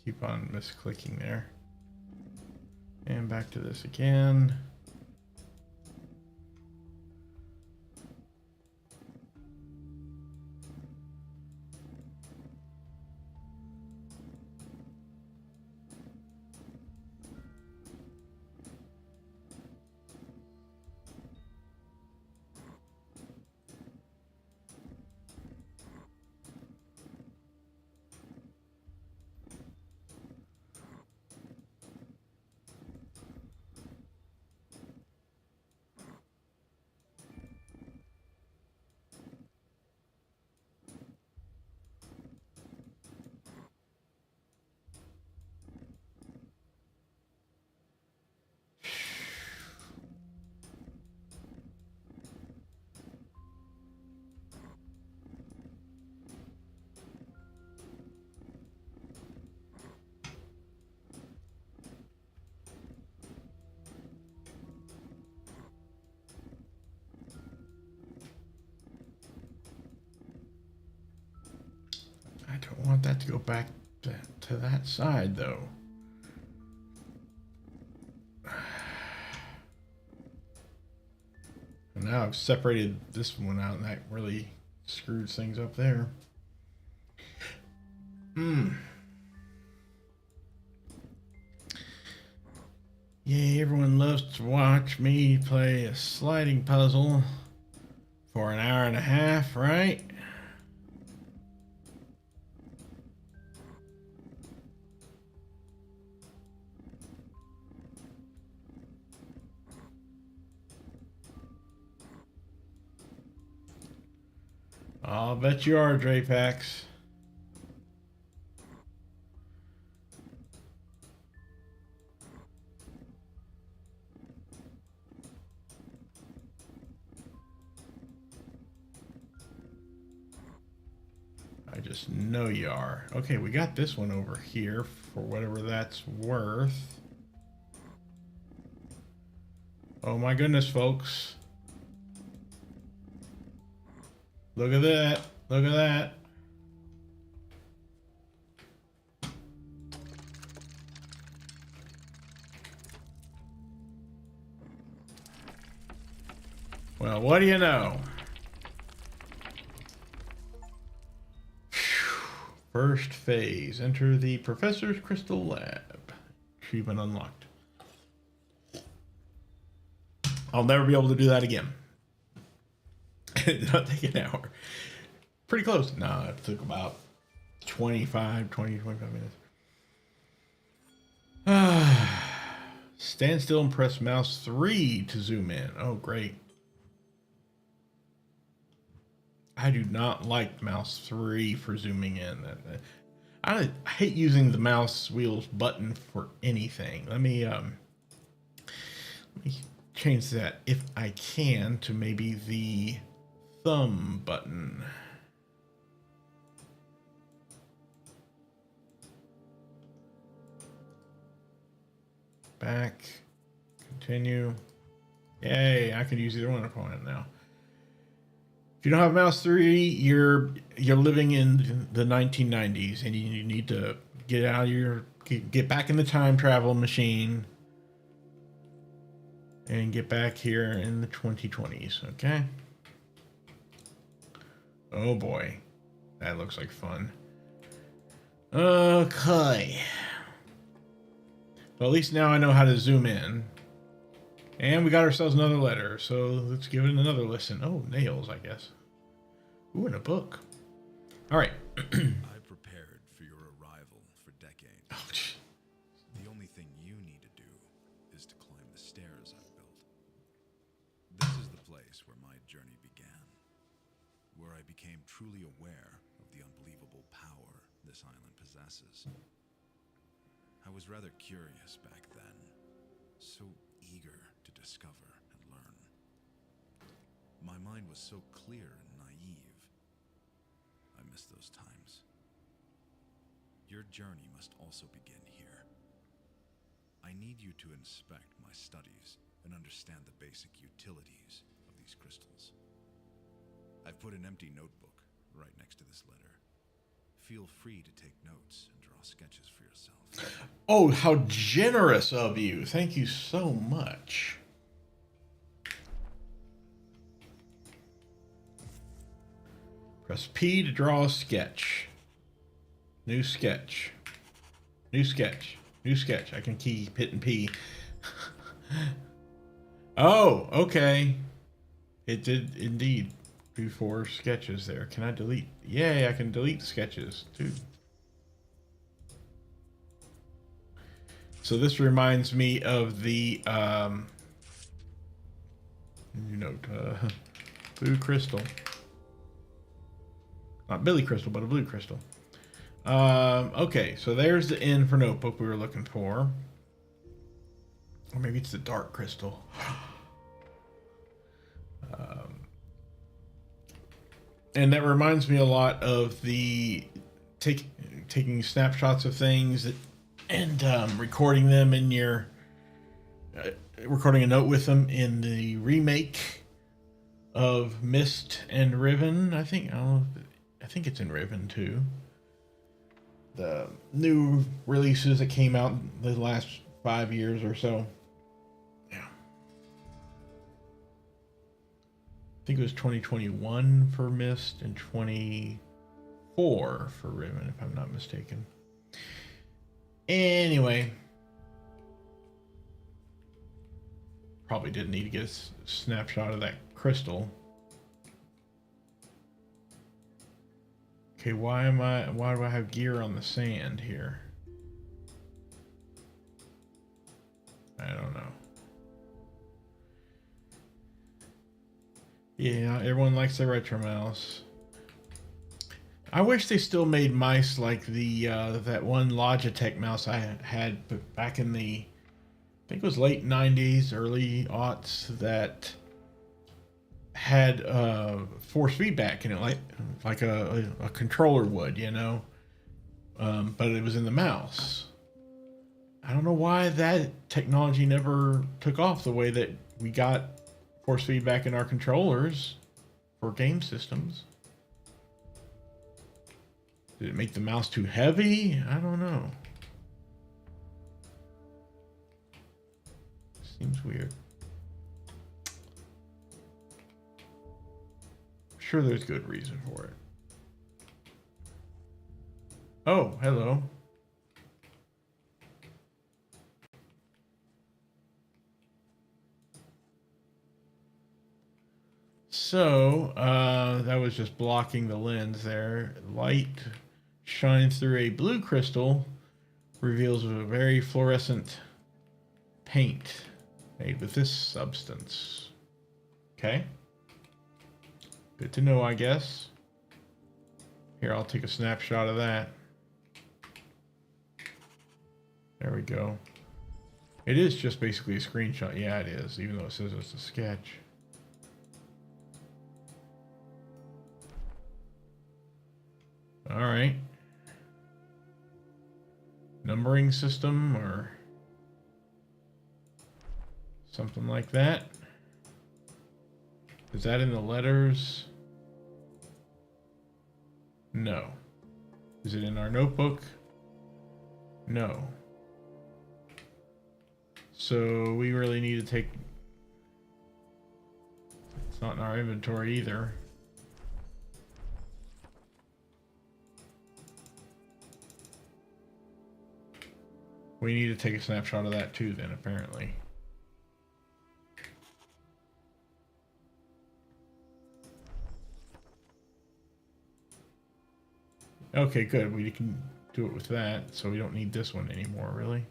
S1: Keep on misclicking there. And back to this again. I don't want that to go back to that side, though. And now I've separated this one out, and that really screws things up there. Yeah, everyone loves to watch me play a sliding puzzle for an hour and a half, right? I'll bet you are, Drapax. I just know you are. Okay, we got this one over here for whatever that's worth. Oh my goodness, folks. Look at that. Look at that. Well, what do you know? First phase. Enter the Professor's Crystal Lab. Achievement unlocked. I'll never be able to do that again. It did not take an hour. Pretty close. No, it took about 25 minutes. Stand still and press mouse 3 to zoom in. Oh, great. I do not like mouse 3 for zooming in. I hate using the mouse wheels button for anything. Let me change that if I can to maybe the thumb button. Back, continue. Yay, I can use either one if I want now. If you don't have mouse 3, you're living in the 1990s, and you need to get back in the time travel machine and get back here in the 2020s. Okay. Oh boy, that looks like fun. Okay. Well, at least now I know how to zoom in. And we got ourselves another letter, so let's give it another listen. Oh, nails, I guess. Ooh, and a book. All right.
S2: I prepared for your arrival for decades.
S1: Oh,
S2: the only thing you need to do is to climb the stairs I've built. This is the place where my journey began, where I became truly aware of the unbelievable power this island possesses. I was rather curious back then, so eager to discover and learn. My mind was so clear and naive. I miss those times. Your journey must also begin here. I need you to inspect my studies and understand the basic utilities of these crystals. I've put an empty notebook right next to this letter. Feel free to take notes and draw sketches for yourself.
S1: Oh, how generous of you. Thank you so much. Press P to draw a sketch. New sketch. New sketch. New sketch. I can keep hitting P. Oh, okay. It did indeed do 4 sketches there. Can I delete? Yay, I can delete sketches too. So this reminds me of the blue crystal. Not Billy Crystal, but a blue crystal. Okay, so there's the N for notebook we were looking for. Or maybe it's the dark crystal. And that reminds me a lot of the taking snapshots of things and recording them in your recording a note with them in the remake of Mist and Riven. I think it's in Riven too. The new releases that came out in the last 5 years or so. Yeah. I think it was 2021 for Mist and 24 for Riven, if I'm not mistaken. Anyway. probably did need to get a snapshot of that crystal. Okay, why do I have gear on the sand here? I don't know. Yeah, everyone likes the retro mouse. I wish they still made mice like the that one Logitech mouse I had back in the, I think it was late 90s, early aughts, that had force feedback in it, like a controller would, you know. But it was in the mouse. I don't know why that technology never took off the way that we got force feedback in our controllers for game systems. Did it make the mouse too heavy? I don't know. Seems weird. I'm sure there's good reason for it. Oh, hello. So, that was just blocking the lens there. Light shines through a blue crystal, reveals a very fluorescent paint made with this substance. Okay. Good to know, I guess. Here, I'll take a snapshot of that. There we go. It is just basically a screenshot. Yeah, it is, even though it says it's a sketch. All right. Numbering system or something like that. Is that in the letters? No. Is it in our notebook? No. So we really need to take... It's not in our inventory either. We need to take a snapshot of that too then, apparently. Okay, good. We can do it with that, so we don't need this one anymore, really.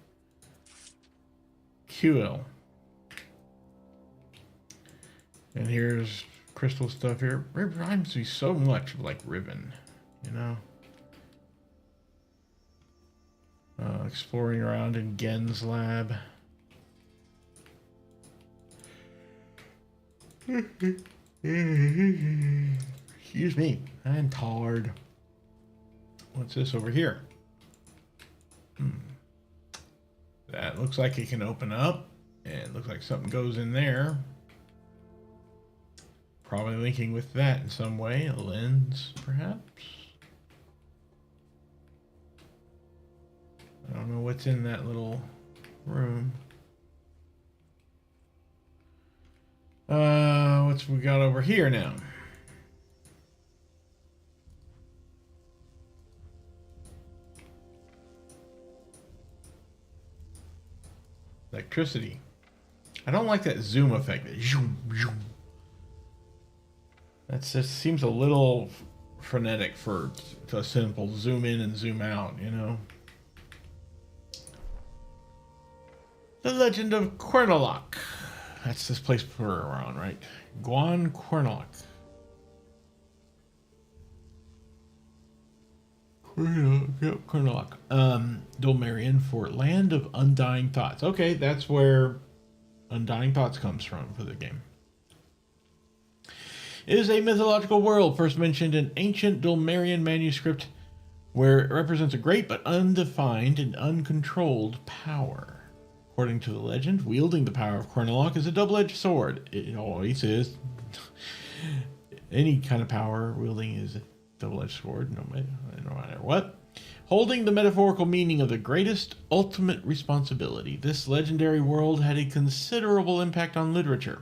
S1: QL. And here's crystal stuff here. It reminds me so much of like Ribbon, you know? Exploring around in Gen's lab. Excuse me, I'm tired. What's this over here? That looks like it can open up. And it looks like something goes in there. Probably linking with that in some way. A lens, perhaps. I don't know what's in that little room. What's we got over here now? Electricity. I don't like that zoom effect. That just seems a little frenetic for a simple zoom in and zoom out, you know? The Legend of Quern. That's this place we're around, right? Quern. Yep, Quern. Dolmarian for Land of Undying Thoughts. Okay, that's where Undying Thoughts comes from for the game. It is a mythological world first mentioned in ancient Dolmarian manuscript where it represents a great but undefined and uncontrolled power. According to the legend, wielding the power of Quern is a double-edged sword. It always is. Any kind of power wielding is a double-edged sword, no matter what. Holding the metaphorical meaning of the greatest ultimate responsibility, this legendary world had a considerable impact on literature.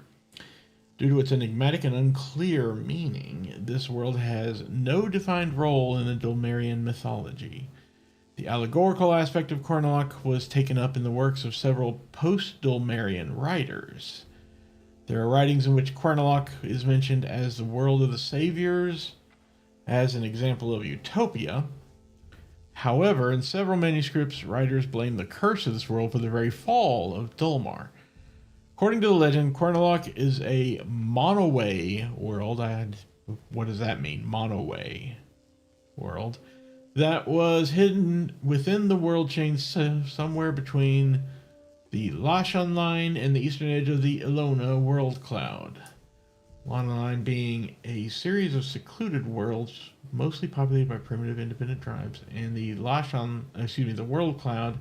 S1: Due to its enigmatic and unclear meaning, this world has no defined role in the Dolmarian mythology. The allegorical aspect of Quern was taken up in the works of several post-Dolmarian writers. There are writings in which Quernalok is mentioned as the world of the saviors, as an example of utopia. However, in several manuscripts, writers blame the curse of this world for the very fall of Dulmar. According to the legend, Quernalok is a monoway world. What does that mean? Monoway world. That was hidden within the world chain somewhere between the Lashan line and the eastern edge of the Ilona world cloud. Lashan line being a series of secluded worlds, mostly populated by primitive independent tribes, and the the world cloud,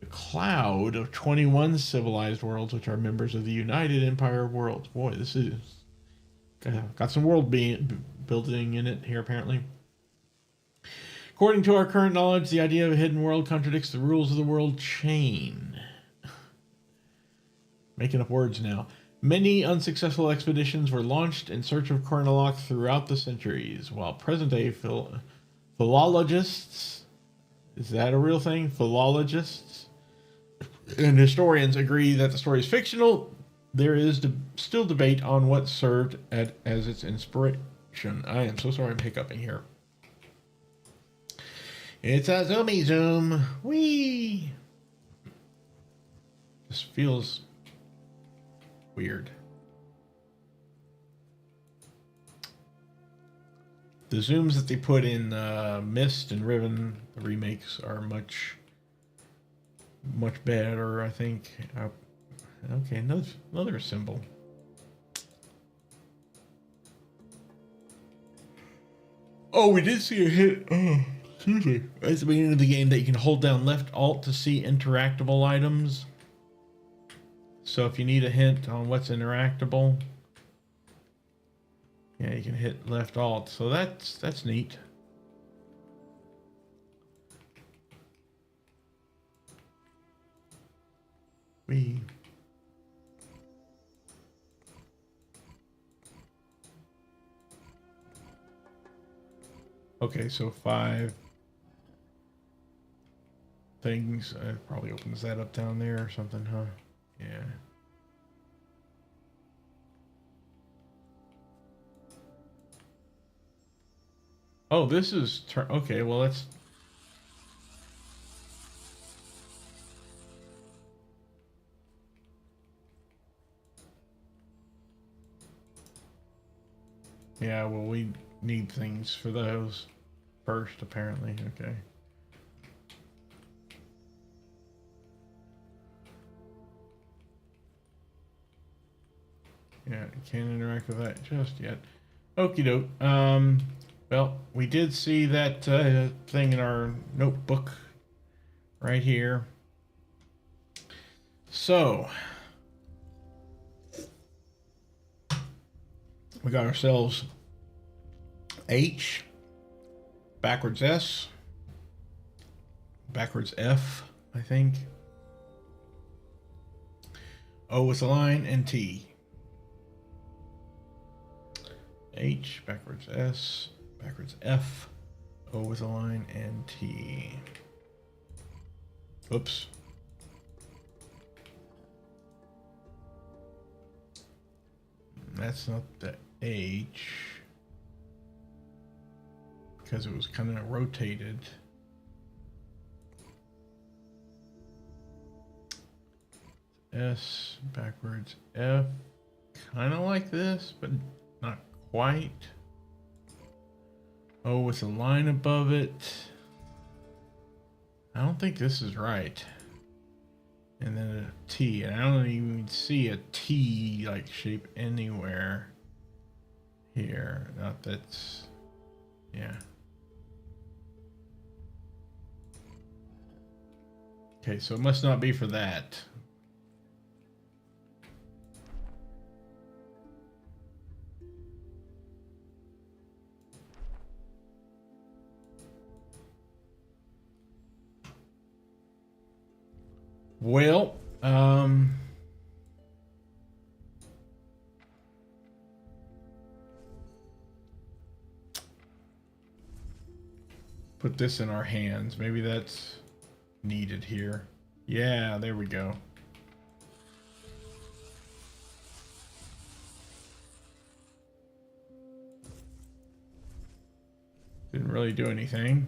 S1: a cloud of 21 civilized worlds, which are members of the United Empire of Worlds. Boy, this is got some world building in it here, apparently. According to our current knowledge, the idea of a hidden world contradicts the rules of the world chain. Making up words now. Many unsuccessful expeditions were launched in search of Quernalok throughout the centuries, while present-day philologists, is that a real thing? Philologists and historians agree that the story is fictional. There is still debate on what served as its inspiration. I am so sorry I'm hiccuping here. It's a zoomy zoom. Whee! This feels weird. The zooms that they put in Myst and Riven, the remakes, are much better, I think. Okay, another symbol. Oh, we did see a hit. Oh, excuse me. At the beginning of the game that you can hold down left alt to see interactable items. So if you need a hint on what's interactable, yeah, you can hit left alt. So that's neat. Okay, so 5 things. It probably opens that up down there or something, huh? Yeah. Oh, this is okay. Well, let's. Yeah, well, we need things for those first, apparently. Okay. Yeah, can't interact with that just yet. Okie doke. Well, we did see that thing in our notebook right here. So, we got ourselves H, backwards S, backwards F, I think. O with a line, and T. H, backwards S, backwards F, O with a line, and T. Oops. That's not the H, because it was kind of rotated. S, backwards F, kind of like this, but not quite. O with a line above it. I don't think this is right. And then a T, and I don't even see a T like shape anywhere here. Not that's, yeah. Okay, so it must not be for that. Well, put this in our hands. Maybe that's needed here. Yeah, there we go. really do anything.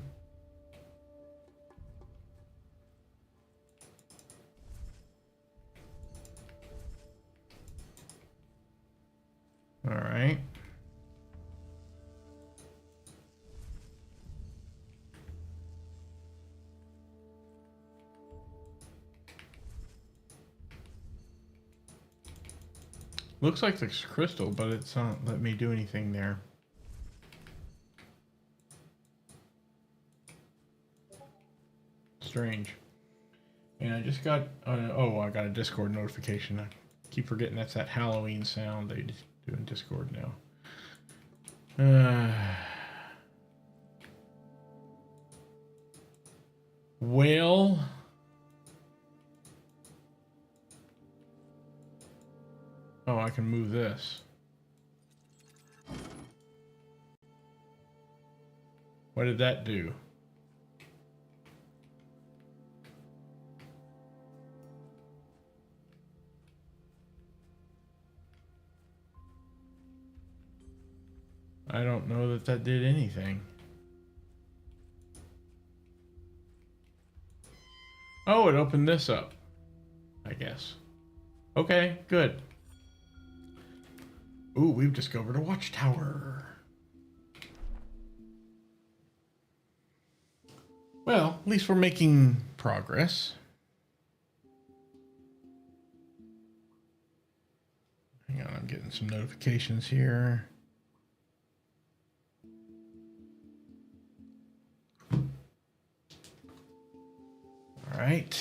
S1: All right. Looks like it's crystal, but it's not let me do anything there. Strange. And I just got, oh, I got a Discord notification. I keep forgetting that's that Halloween sound they do in Discord now. Well, oh, I can move this. What did that do? I don't know that that did anything. Oh, it opened this up, I guess. Okay, good. Ooh, we've discovered a watchtower. Well, at least we're making progress. Hang on, I'm getting some notifications here. All right.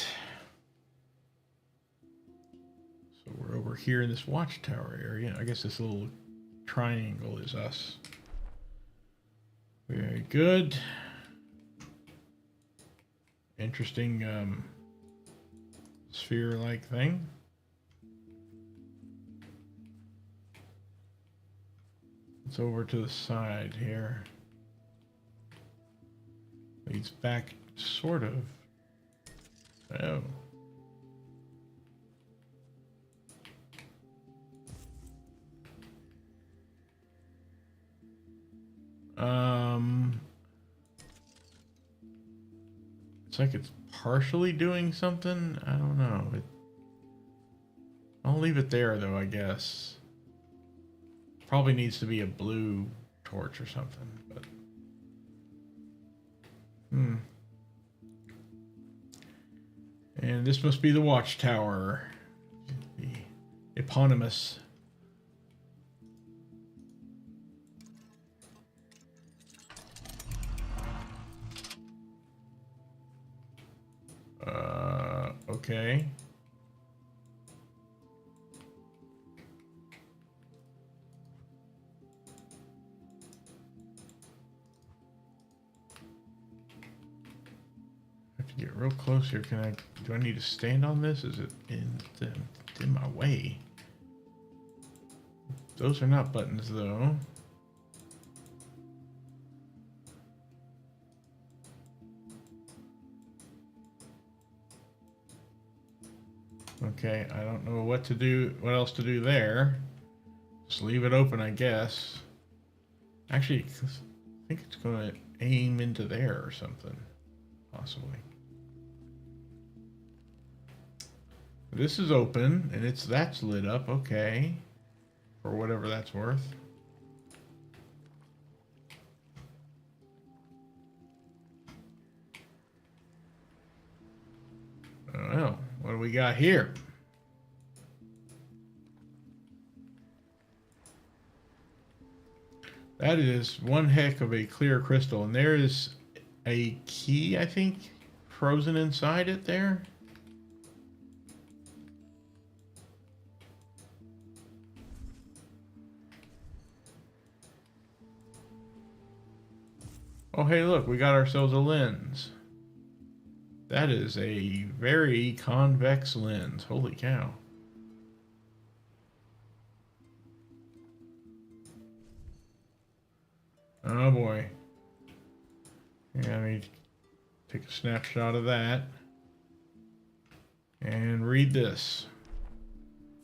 S1: So we're over here in this watchtower area. I guess this little triangle is us. Very good. Interesting sphere-like thing. It's over to the side here. Leads back, sort of. Oh. It's like it's partially doing something. I don't know. I'll leave it there though, I guess. Probably needs to be a blue torch or something, but And this must be the watchtower. The eponymous. Okay. I have to get real close here. Do I need to stand on this? Is it in my way? Those are not buttons though. Okay, I don't know what to do, what else to do there. Just leave it open, I guess. Actually, I think it's going to aim into there or something, possibly. This is open, and that's lit up, okay. For whatever that's worth. Well, what do we got here? That is one heck of a clear crystal, and there is a key, I think, frozen inside it there. Oh, hey, look, we got ourselves a lens. That is a very convex lens. Holy cow. Oh boy. Yeah, let me take a snapshot of that. And read this.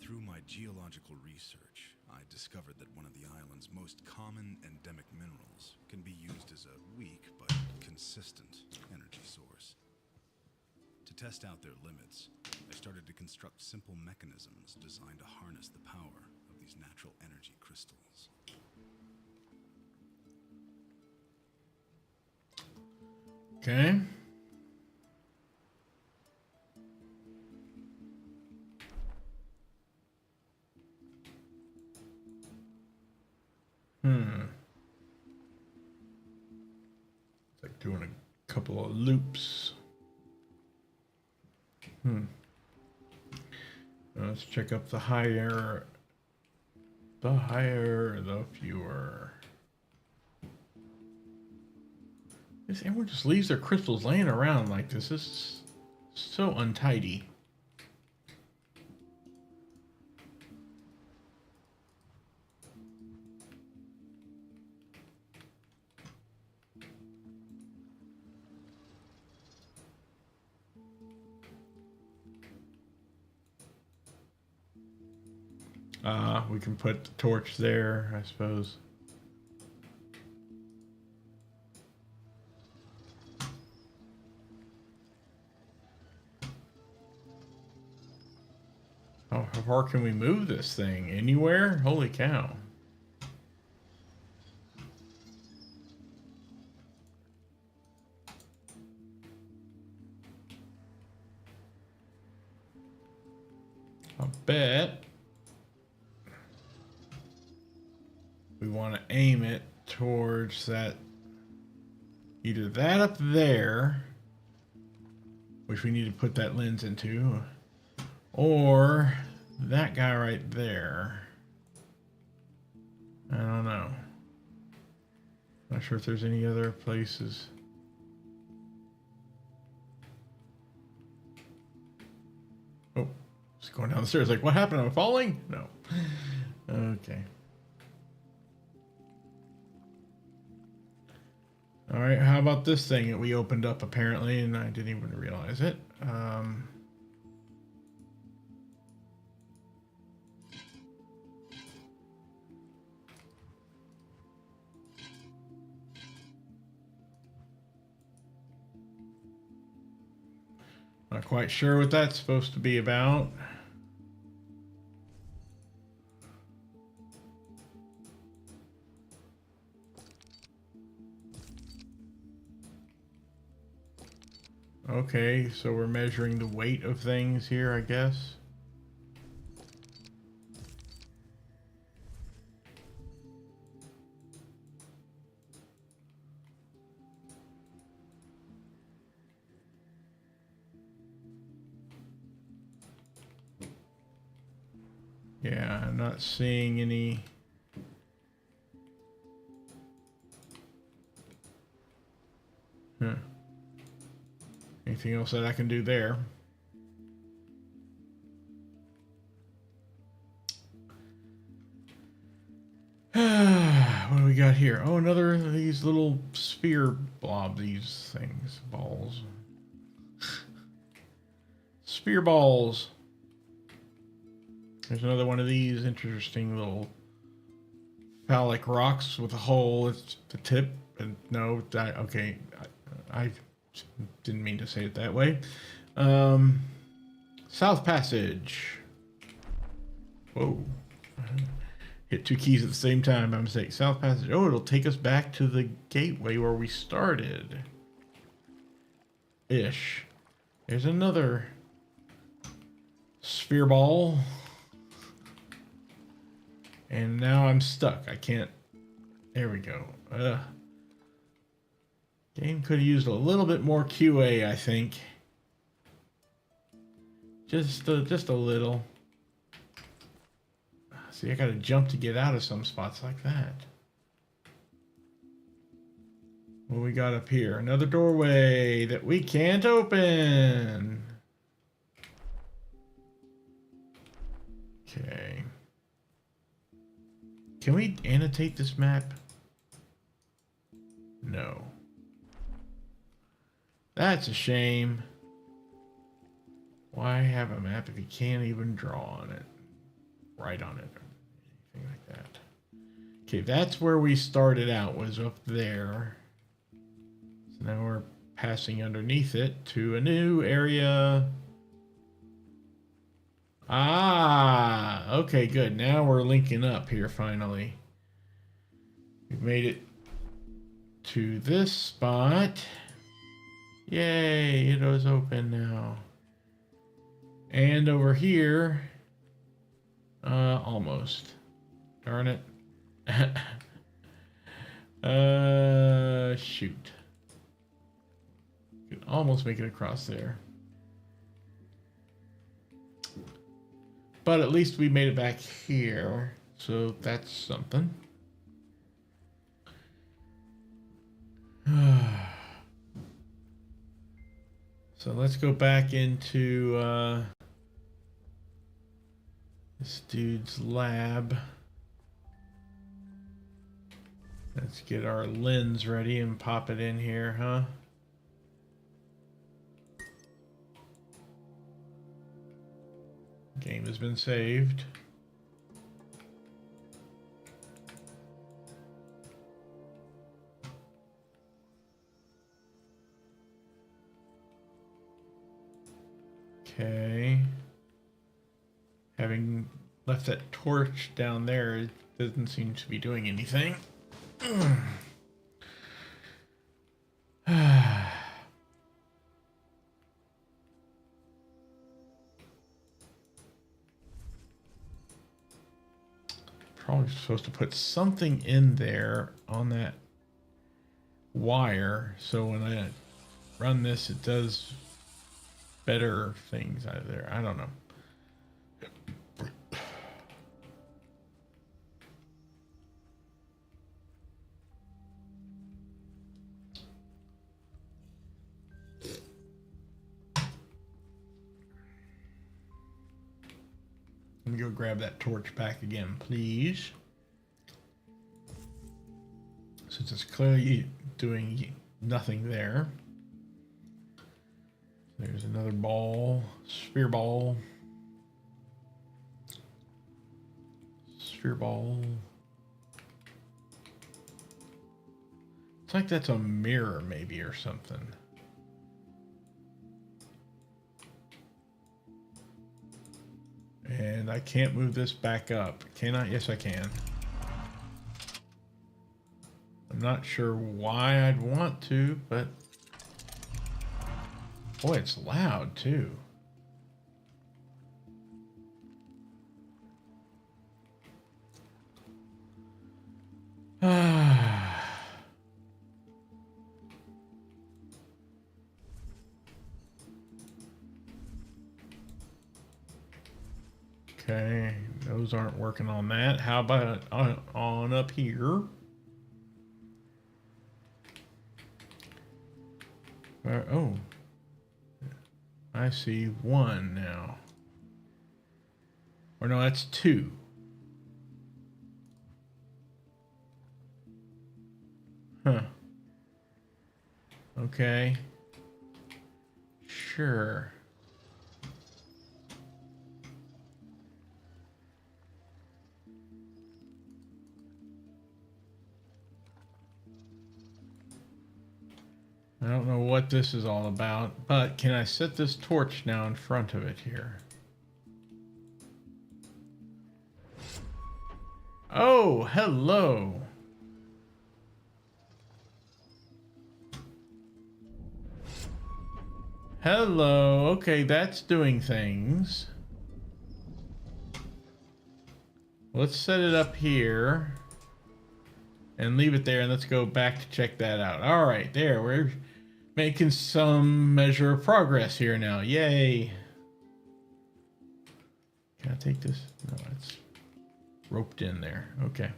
S2: Through my geological research, I discovered that one of the island's most common endemic minerals can be used as a weak but consistent energy source. To test out their limits, I started to construct simple mechanisms designed to harness the power of these natural energy crystals.
S1: Okay. It's like doing a couple of loops. Let's check up the higher, the fewer. This everyone just leaves their crystals laying around like this. This is so untidy. We can put the torch there, I suppose. Oh, how far can we move this thing? Anywhere? Holy cow. I'll bet we want to aim it towards that, either that up there, which we need to put that lens into, or that guy right there. I don't know. Not sure if there's any other places. Oh, it's going down the stairs. Like, what happened? I'm falling? No. Okay. All right, how about this thing that we opened up apparently, and I didn't even realize it. Not quite sure what that's supposed to be about. Okay, so we're measuring the weight of things here, I guess. Yeah, I'm not seeing any. Anything else that I can do there? What do we got here? Oh, another of these little sphere blob, these things, balls. Spear balls. There's another one of these interesting little phallic rocks with a hole at the tip. And no, okay, I didn't mean to say it that way. South Passage. Whoa. Hit two keys at the same time by mistake. South Passage. Oh, it'll take us back to the gateway where we started. Ish. There's another sphere ball. And now I'm stuck. I can't. There we go. Game could have used a little bit more QA, I think. Just a little. See, I gotta jump to get out of some spots like that. What we got up here? Another doorway that we can't open. Okay. Can we annotate this map? No. That's a shame. Why have a map if you can't even draw on it? Write on it or anything like that. Okay, that's where we started out, was up there. So now we're passing underneath it to a new area. Ah, okay, good. Now we're linking up here finally. We've made it to this spot. Yay, it is open now. And over here, almost. Darn it. Shoot. Could almost make it across there. But at least we made it back here, so that's something. So let's go back into this dude's lab. Let's get our lens ready and pop it in here, huh? Game has been saved. Okay. Having left that torch down there, it doesn't seem to be doing anything. Probably supposed to put something in there on that wire, so when I run this, it does better things out of there. I don't know. Let me go grab that torch back again, please. Since it's clearly doing nothing there. There's another ball, sphere ball. Sphere ball. It's like that's a mirror maybe or something. And I can't move this back up. Can I? Yes, I can. I'm not sure why I'd want to, but... Boy, it's loud, too. Okay, those aren't working on that. How about on up here? Oh, I see one now. Or no, that's two. Huh. Okay. Sure. I don't know what this is all about, but can I set this torch now in front of it here? Oh, hello. Hello. Okay, that's doing things. Let's set it up here and leave it there, and let's go back to check that out. All right, there. We're making some measure of progress here now. Yay. Can I take this? No, it's roped in there. Okay.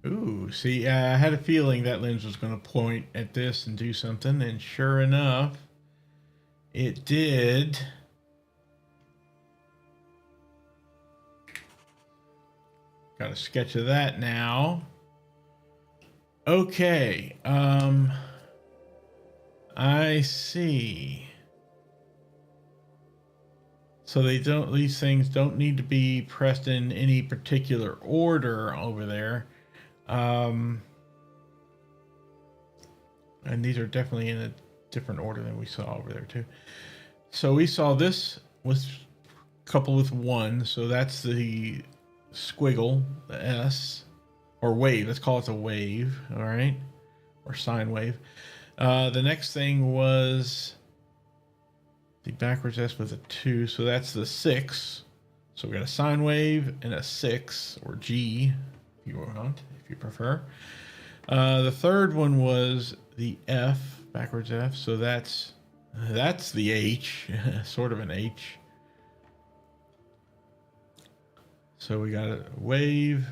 S1: Ooh, see, I had a feeling that lens was going to point at this and do something, and sure enough, it did. Got a sketch of that now. Okay, I see. So these things don't need to be pressed in any particular order over there. And these are definitely in a different order than we saw over there too. So we saw this with coupled with 1, so that's the squiggle, the S, or wave. Let's call it a wave, all right, or sine wave. The next thing was the backwards S with a 2, so that's the 6. So we got a sine wave and a 6, or G, if you want, if you prefer. The third one was the F, backwards F, so that's the H, sort of an H. So we got a wave,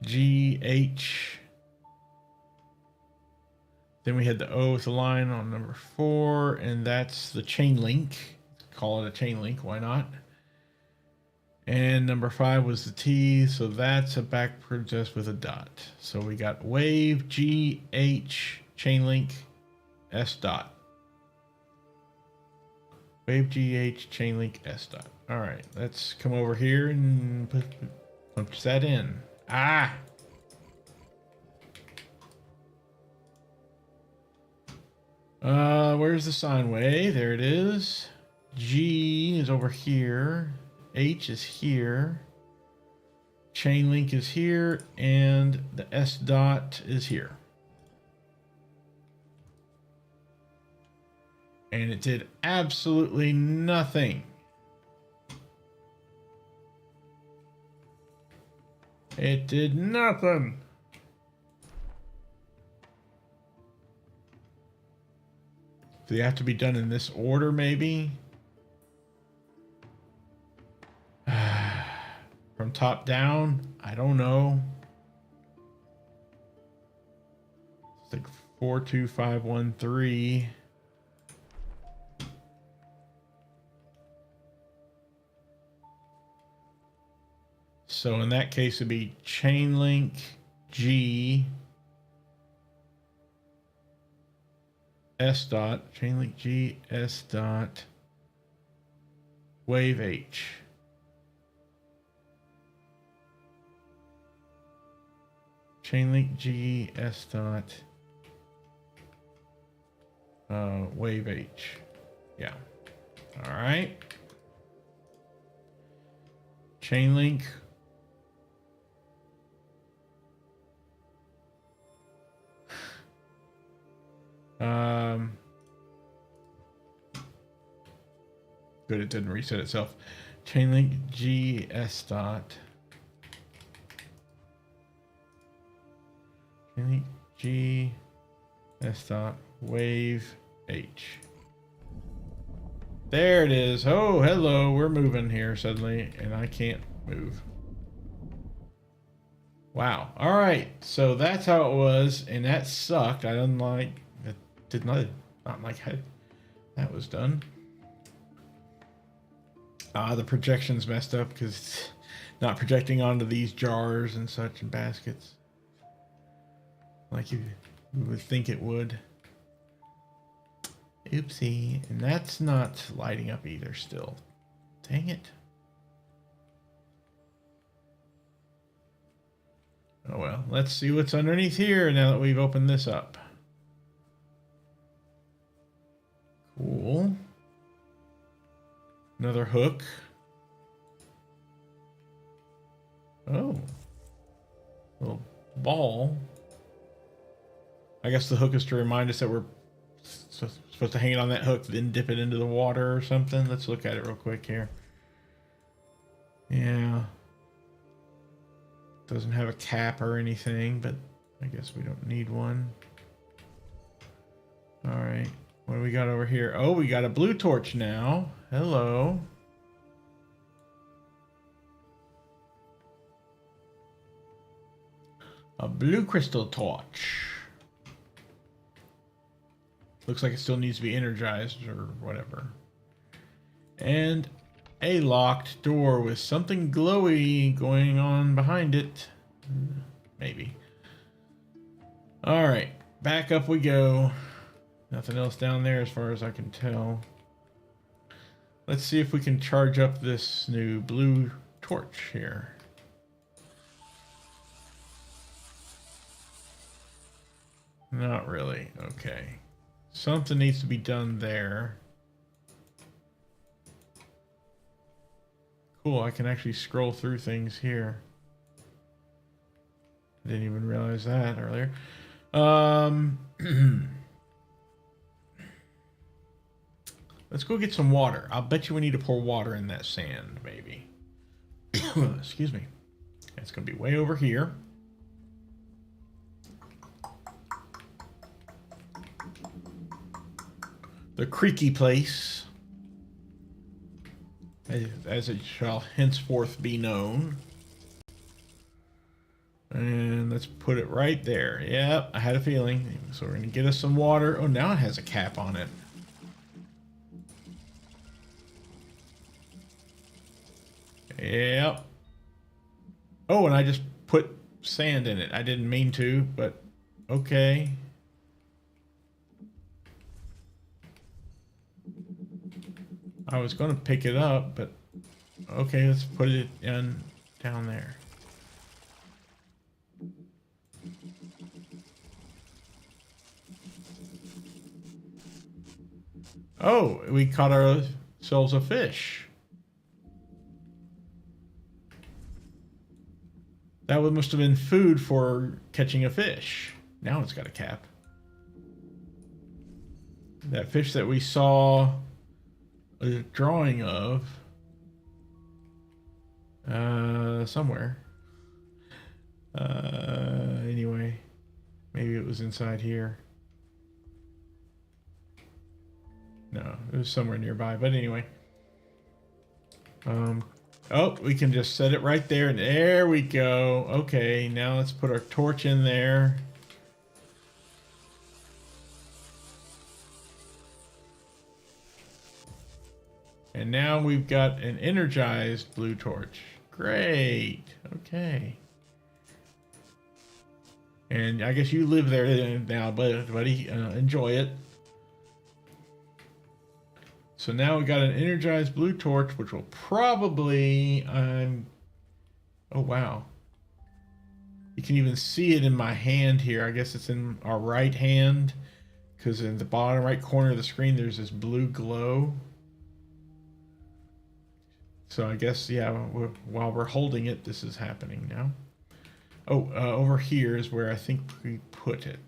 S1: G, H. Then we had the O with the line on number 4, and that's the chain link. Call it a chain link, why not? And number 5 was the T, so that's a backwards S with a dot. So we got wave, G, H, chain link, S dot. Wave, G, H, chain link, S dot. All right, let's come over here and punch that in. Ah! Where's the sine wave? There it is. G is over here. H is here. Chain link is here. And the S dot is here. And it did absolutely nothing. It did nothing. Do they have to be done in this order, maybe? From top down? I don't know. It's like 4, 2, 5, 1, 3. So in that case, it'd be chain link G, S dot, chain link G, S dot, wave H. Chain link G, S dot, wave H. Yeah. All right. Chain link. Good, it didn't reset itself. Chain link G, S dot. Chain link G, S dot, wave H. There it is. Oh, hello. We're moving here suddenly, and I can't move. Wow. All right. So that's how it was, and that sucked. I didn't like that. Did not like how that was done. The projection's messed up because it's not projecting onto these jars and such and baskets like you would think it would. Oopsie. And that's not lighting up either still. Dang it. Oh well, let's see what's underneath here now that we've opened this up. Cool. Another hook. Oh. Little ball. I guess the hook is to remind us that we're supposed to hang it on that hook, then dip it into the water or something. Let's look at it real quick here. Yeah. Doesn't have a cap or anything, but I guess we don't need one. All right. What do we got over here? Oh, we got a blue torch now. Hello. A blue crystal torch. Looks like it still needs to be energized or whatever. And a locked door with something glowy going on behind it. Maybe. All right. Back up we go. Nothing else down there as far as I can tell. Let's see if we can charge up this new blue torch here. Not really. Okay. Something needs to be done there. Cool, I can actually scroll through things here. Didn't even realize that earlier. Let's go get some water. I'll bet you we need to pour water in that sand, maybe. Excuse me. It's going to be way over here. The creaky place, as it shall henceforth be known. And let's put it right there. Yep, I had a feeling. So we're going to get us some water. Oh, now it has a cap on it. Yep. Oh, and I just put sand in it. I didn't mean to, but okay. I was going to pick it up, but okay, let's put it in down there. Oh, we caught ourselves a fish. That must have been food for catching a fish. Now it's got a cap. That fish that we saw a drawing of somewhere. Anyway, maybe it was inside here. No, it was somewhere nearby. But anyway. Oh, we can just set it right there. And there we go. Okay, now let's put our torch in there. And now we've got an energized blue torch. Great. Okay. And I guess you live there now, buddy. Enjoy it. So now we got an energized blue torch, which will probably, oh wow. You can even see it in my hand here. I guess it's in our right hand, because in the bottom right corner of the screen, there's this blue glow. So I guess, yeah, while we're holding it, this is happening now. Oh, over here is where I think we put it.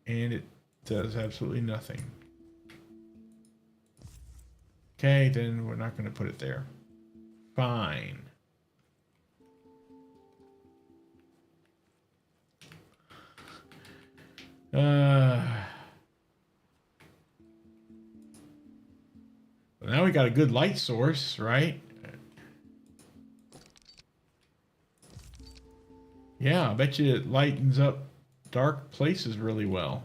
S1: And it does absolutely nothing. Okay, then we're not going to put it there. Fine. Now we got a good light source, right? Yeah, I bet you it lightens up dark places really well.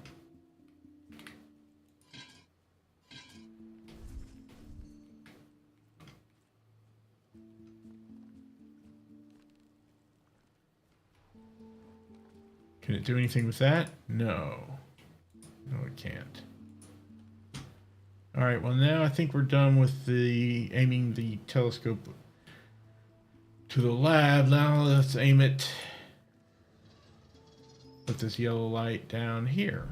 S1: Can it do anything with that? No. No, it can't. All right, well now I think we're done with the aiming the telescope to the lab. Now let's aim it with this yellow light down here.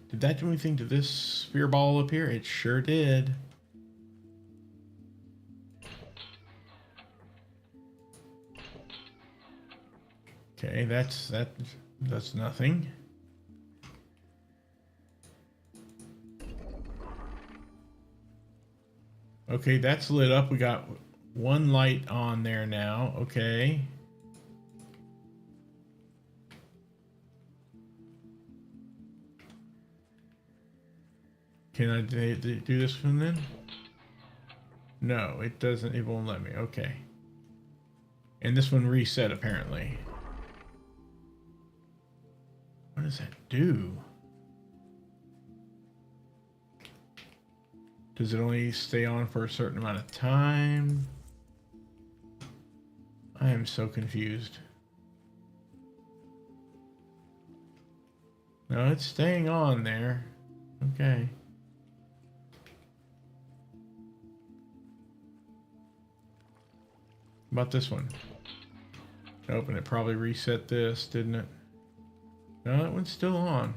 S1: Did that do anything to this sphere ball up here? It sure did. Okay, that's nothing. Okay, that's lit up. We got one light on there now. Okay. Can I do this one then? No, it doesn't. It won't let me. Okay. And this one reset apparently. What does that do? Does it only stay on for a certain amount of time? I am so confused. No, it's staying on there. Okay. How about this one? Nope, and it probably reset this, didn't it? No, that one's still on.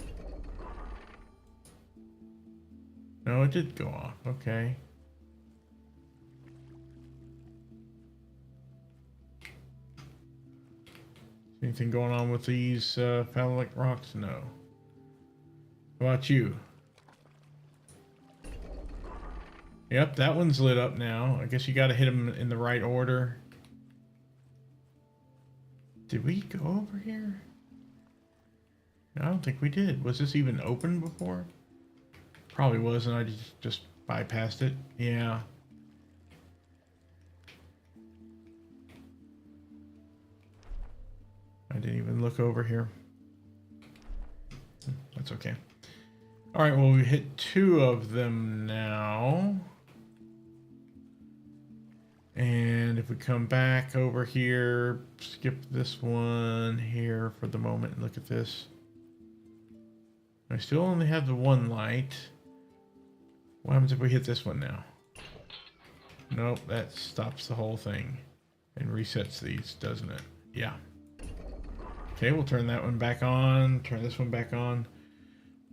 S1: No, it did go off. Okay. Anything going on with these phallic rocks? No. How about you? Yep, that one's lit up now. I guess you got to hit them in the right order. Did we go over here? No, I don't think we did. Was this even open before? Probably wasn't. I just bypassed it. Yeah. I didn't even look over here. That's okay. All right, well, we hit 2 of them now. And if we come back over here, skip this one here for the moment and look at this. I still only have the 1 light. What happens if we hit this one now? Nope, that stops the whole thing and resets these, doesn't it? Yeah. Okay, we'll turn that one back on, turn this one back on.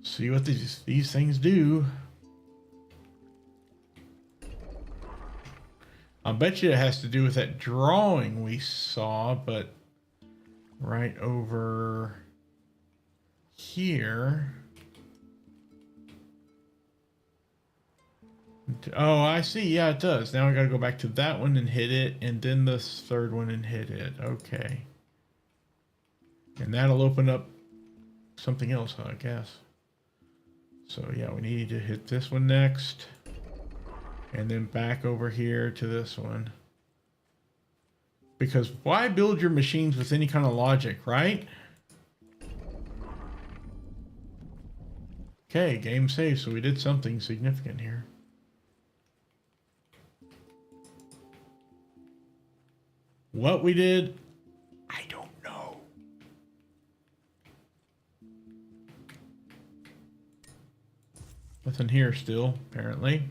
S1: See what these things do. I'll bet you it has to do with that drawing we saw, but right over here. Oh, I see. Yeah, it does. Now I gotta go back to that one and hit it, and then the 3rd one and hit it. Okay. And that'll open up something else, I guess. So yeah, we need to hit this one next. And then back over here to this one. Because why build your machines with any kind of logic, right? Okay, game saved, so we did something significant here. What we did, I don't know. Nothing here still, apparently.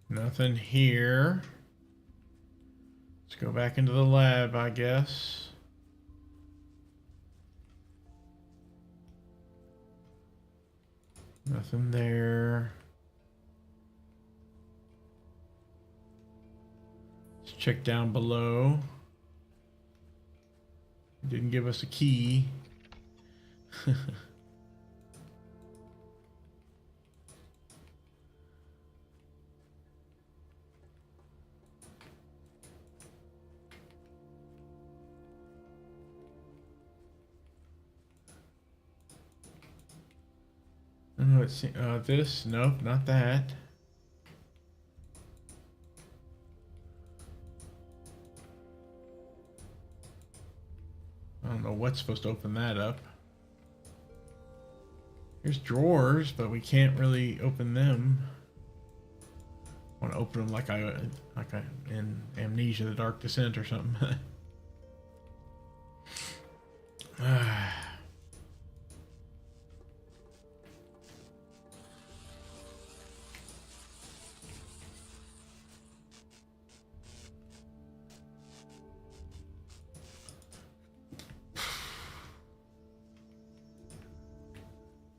S1: Nothing here. Let's go back into the lab, I guess. Nothing there. Let's check down below. Didn't give us a key. Let's see. This? Nope, not that. I don't know what's supposed to open that up. Here's drawers, but we can't really open them. I want to open them like I in Amnesia: The Dark Descent or something.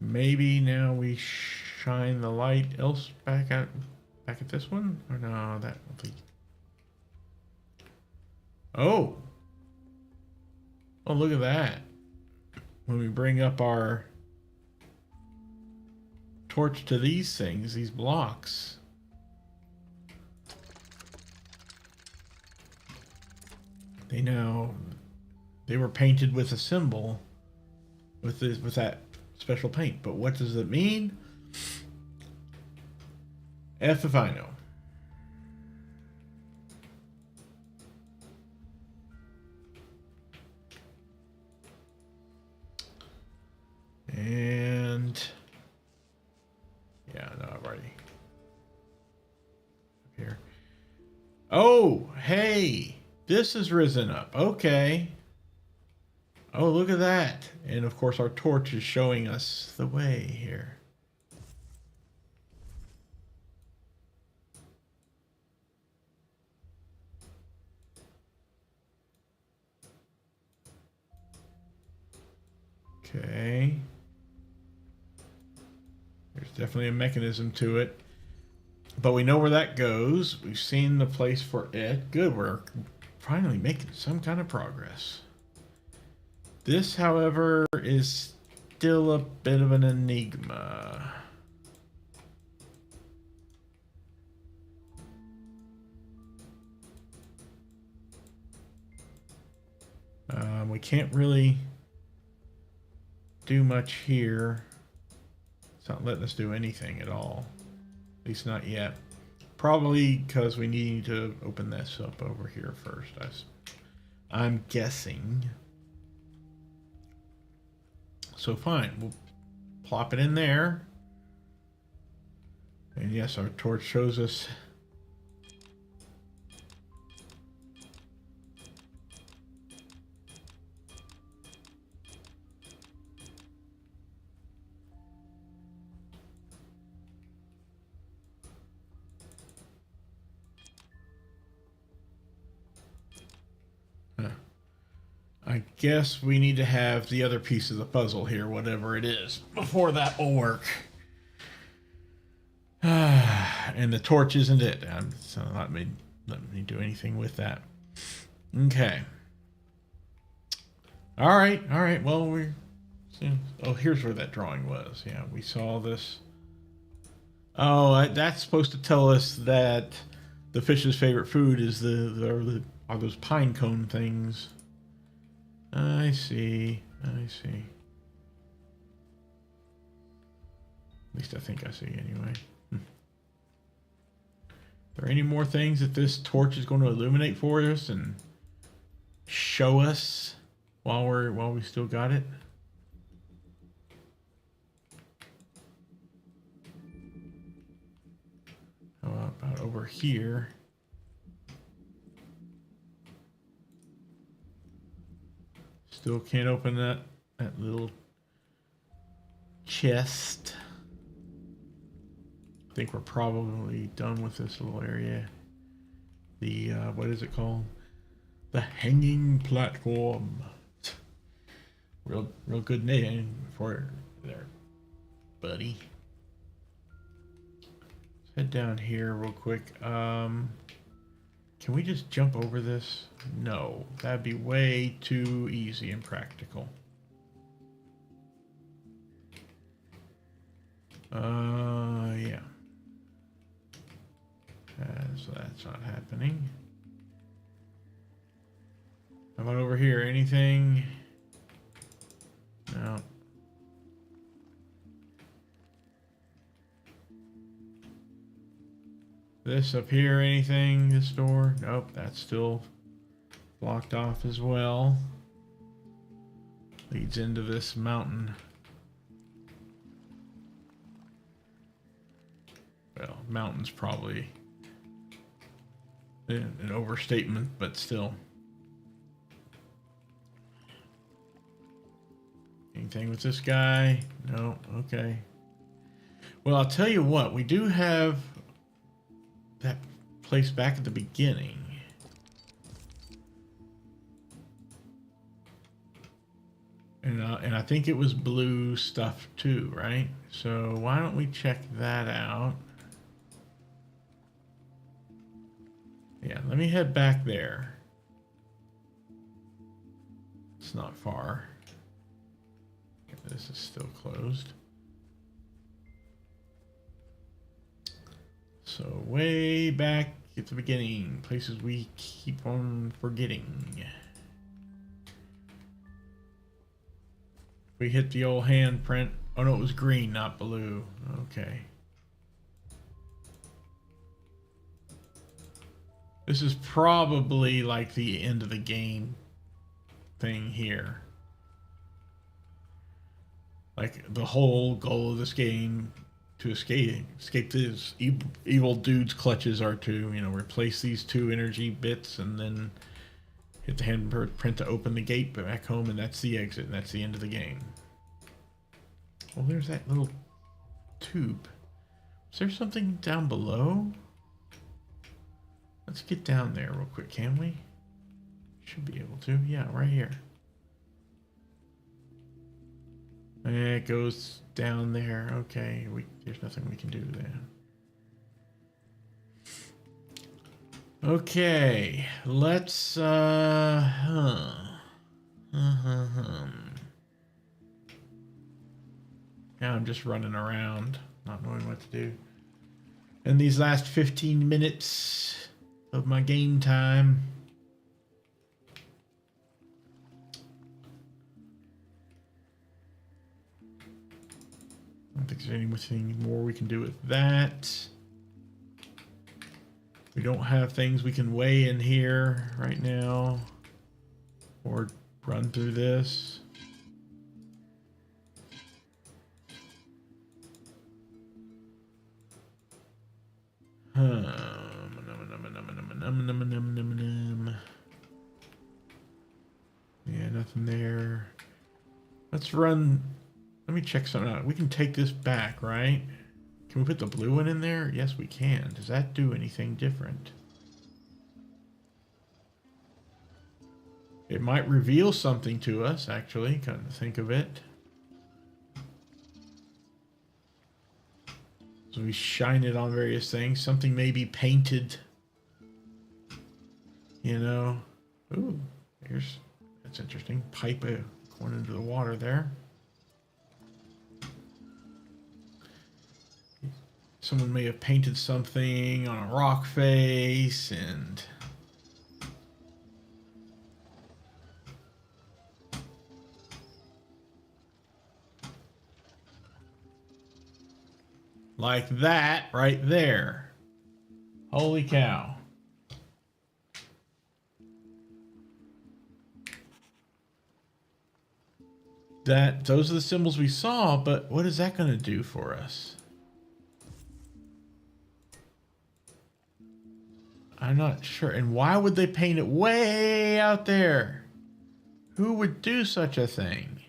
S1: Maybe now we shine the light else back at this one, or no? That will be. Oh, look at that! When we bring up our torch to these things, these blocks, they were painted with a symbol with that special paint. But what does it mean? F if I know. And yeah, no, I've already up here. Oh, hey, this has risen up. Okay. Oh, look at that. And of course, our torch is showing us the way here. Okay. There's definitely a mechanism to it. But we know where that goes. We've seen the place for it. Good, we're finally making some kind of progress. This, however, is still a bit of an enigma. We can't really do much here. It's not letting us do anything at all. At least not yet. Probably because we need to open this up over here first. I'm guessing. So fine, we'll plop it in there. And yes, our torch shows us. I guess we need to have the other piece of the puzzle here, whatever it is, before that will work. And the torch isn't it. So let me do anything with that. Okay. All right. Well, we're. Oh, here's where that drawing was. Yeah, we saw this. Oh, that's supposed to tell us that the fish's favorite food is are those pine cone things. I see. At least I think I see anyway. Are there any more things that this torch is going to illuminate for us and show us while we still got it? How about over here? Still can't open that little chest. I think we're probably done with this little area. The what is it called? The hanging platform. Real good name for it there, buddy. Let's head down here real quick. Can we just jump over this? No, that'd be way too easy and practical. Yeah. So that's not happening. How about over here? Anything? No. This up here, anything? This door? Nope, that's still blocked off as well. Leads into this mountain. Well, mountain's probably an overstatement, but still. Anything with this guy? No, okay. Well, I'll tell you what, we do have that place back at the beginning. And I think it was blue stuff too, right? So why don't we check that out? Yeah, let me head back there. It's not far. This is still closed. So way back at the beginning, places we keep on forgetting. We hit the old handprint. Oh no, it was green, not blue. Okay. This is probably like the end of the game thing here. Like the whole goal of this game to escape this evil dude's clutches are to, you know, replace these 2 energy bits and then hit the handprint to open the gate back home, and that's the exit, and that's the end of the game. Well, there's that little tube. Is there something down below? Let's get down there real quick, can we? Should be able to. Yeah, right here. And it goes down there. Okay, there's nothing we can do then. Okay, let's now I'm just running around, not knowing what to do. In these last 15 minutes of my game time. I don't think there's anything more we can do with that. We don't have things we can weigh in here right now or run through this. Yeah, nothing there. Let's run. Let me check something out. We can take this back, right? Can we put the blue one in there? Yes, we can. Does that do anything different? It might reveal something to us, actually, come to think of it. So we shine it on various things. Something may be painted. You know. Ooh, that's interesting. Pipe going into the water there. Someone may have painted something on a rock face and like that right there. Holy cow. Those are the symbols we saw, but what is that going to do for us? I'm not sure. And why would they paint it way out there? Who would do such a thing?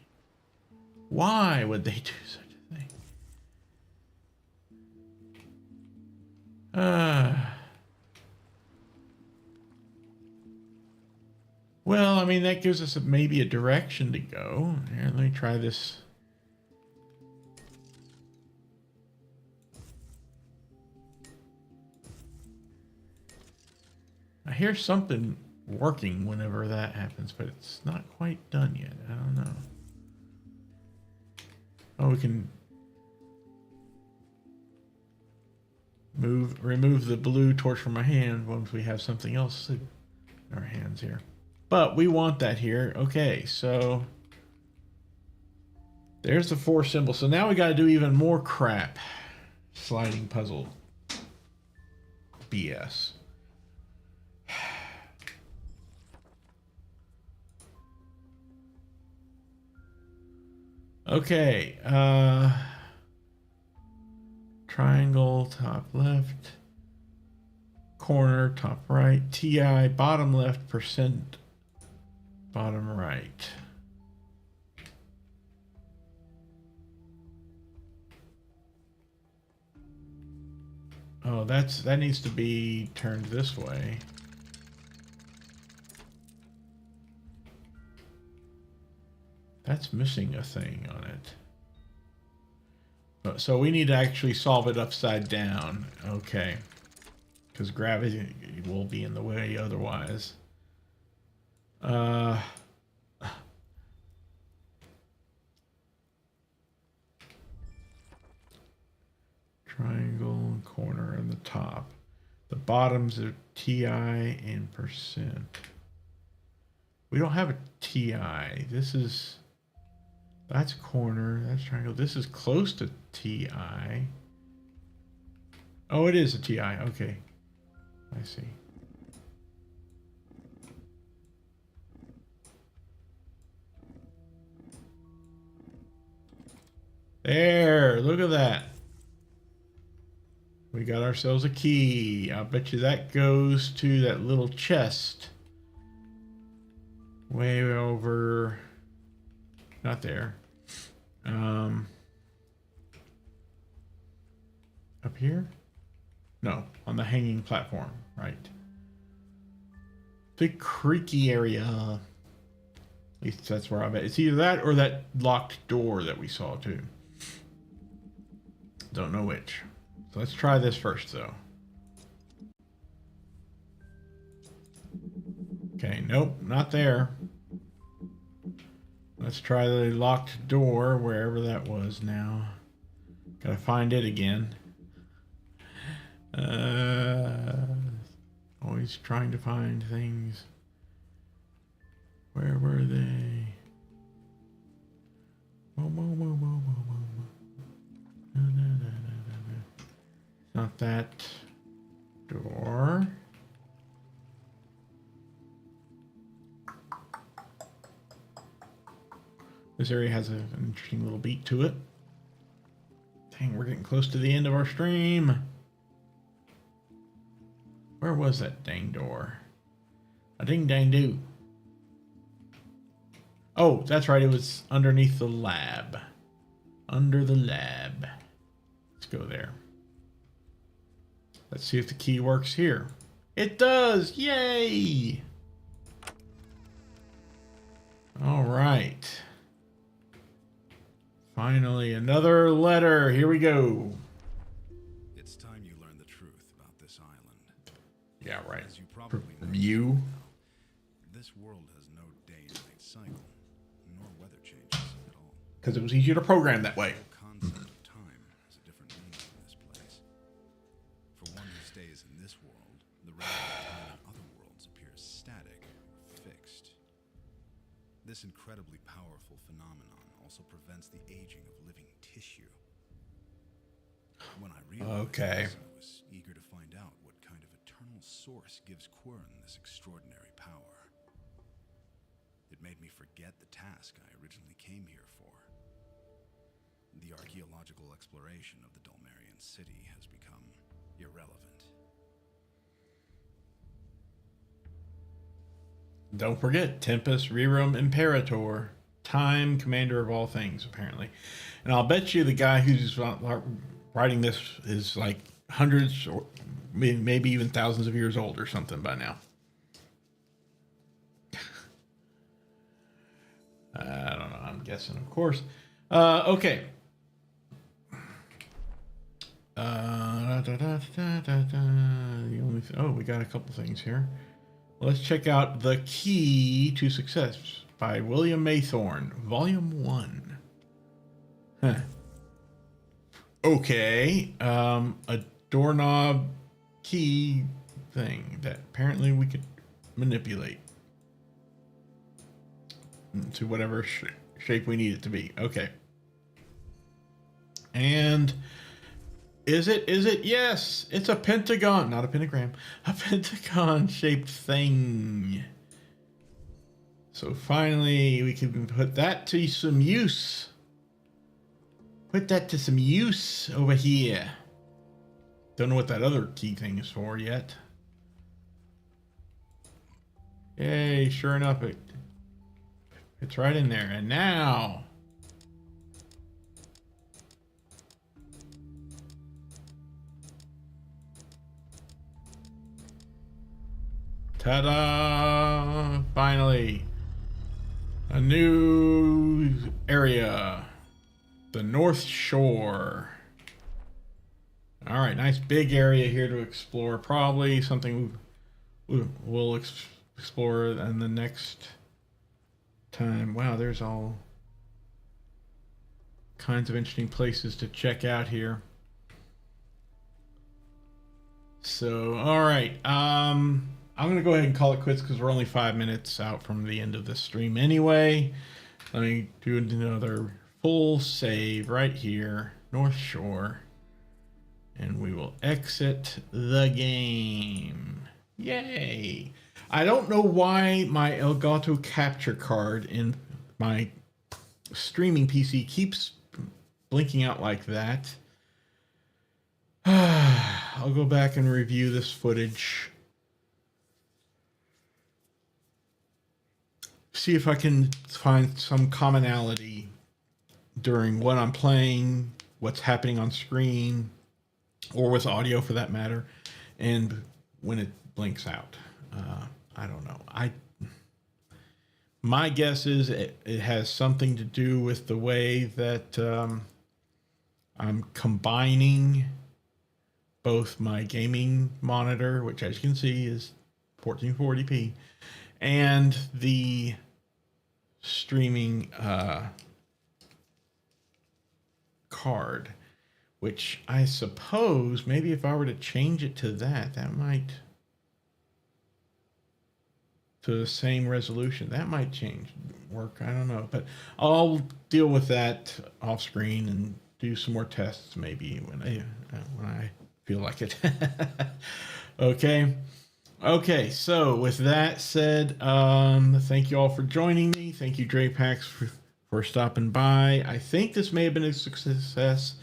S1: Why would they do such a thing? Well, I mean, that gives us maybe a direction to go. Here, let me try this. I hear something working whenever that happens, but it's not quite done yet. I don't know. Oh, we can remove the blue torch from my hand once we have something else in our hands here. But we want that here. Okay, so there's the 4 symbols. So now we got to do even more crap. Sliding puzzle BS. Okay, triangle, top left, corner, top right, TI, bottom left, percent, bottom right. Oh, that needs to be turned this way. That's missing a thing on it. So we need to actually solve it upside down. Okay. Because gravity will be in the way otherwise. Triangle, corner, and the top. The bottoms are TI and percent. We don't have a TI. That's corner, that's triangle. This is close to TI. Oh, it is a TI. Okay. I see. There, look at that. We got ourselves a key. I bet you that goes to that little chest. Way over. Not there. Up here? No, on the hanging platform. Right. The creaky area. At least that's where I bet. It's either that or that locked door that we saw too. Don't know which. So let's try this first though. Okay, nope, not there. Let's try the locked door, wherever that was now. Gotta find it again. Always trying to find things. Where were they? Not that door. This area has an interesting little beat to it. Dang, we're getting close to the end of our stream. Where was that dang door? A ding dang do. Oh, that's right. It was underneath the lab. Under the lab. Let's go there. Let's see if the key works here. It does! Yay! All right. Finally, another letter. Here we go.
S2: It's time you learn the truth about this island.
S1: Yeah, right.
S2: As you probably know,
S1: You?
S2: this world has no day-night cycle, nor weather changes at all.
S1: Because it was easier to program that way.
S2: The concept of time has a different meaning in this place. For one who stays in this world, the relative time in other worlds appears static or fixed. This incredibly powerful phenomenon also prevents the aging of living tissue. When I realized this, I was eager to find out what kind of eternal source gives Quern this extraordinary power. It made me forget the task I originally came here for. The archaeological exploration of the Dulmerian city has become irrelevant.
S1: Don't forget, Tempest Rerum Imperator. Time commander of all things, apparently. And I'll bet you the guy who's writing this is like hundreds or maybe even thousands of years old or something by now. I don't know. I'm guessing, of course. Okay. We got a couple things here. Let's check out The Key to Success by William Maythorne, Volume 1. Huh. Okay. A doorknob key thing that apparently we could manipulate to whatever shape we need it to be. Okay. And is it? Yes. It's a pentagon, not a pentagram. A pentagon shaped thing. So finally we can put that to some use. Put that to some use over here. Don't know what that other key thing is for yet. Yay, sure enough, it's right in there. And now, ta-da! Finally, a new area. The North Shore. All right, nice big area here to explore. Probably something we'll explore in the next time. Wow, there's all kinds of interesting places to check out here. So, all right. I'm going to go ahead and call it quits because we're only 5 minutes out from the end of this stream anyway. Let me do another full save right here, North Shore, and we will exit the game. Yay! I don't know why my Elgato capture card in my streaming PC keeps blinking out like that. I'll go back and review this footage. See if I can find some commonality during what I'm playing, what's happening on screen, or with audio for that matter, and when it blinks out. I don't know. My guess is it has something to do with the way that I'm combining both my gaming monitor, which as you can see is 1440p, and the streaming card, which I suppose maybe if I were to change it to that might, to the same resolution, that might work. I don't know, but I'll deal with that off screen and do some more tests maybe when I feel like it. Okay, so with that said, thank you all for joining me. Thank you, Drapax, for stopping by. I think this may have been a success.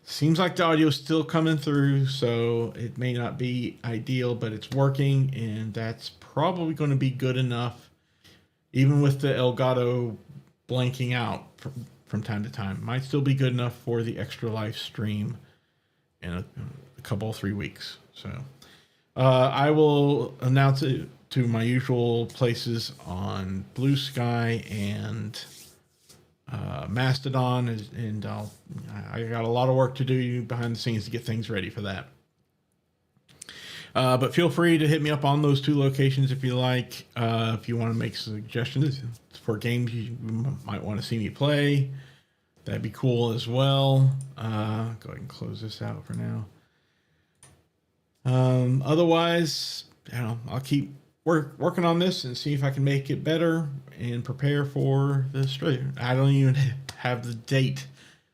S1: Seems like the audio is still coming through, so it may not be ideal, but it's working, and that's probably going to be good enough, even with the Elgato blanking out from time to time. Might still be good enough for the Extra Life stream in a couple, 3 weeks. So I will announce it to my usual places on Blue Sky and Mastodon, and I got a lot of work to do behind the scenes to get things ready for that. But feel free to hit me up on those 2 locations if you like. If you want to make suggestions for games you might want to see me play, that'd be cool as well. Go ahead and close this out for now. Otherwise, I'll keep working on this and see if I can make it better and prepare for the stream. I don't even have the date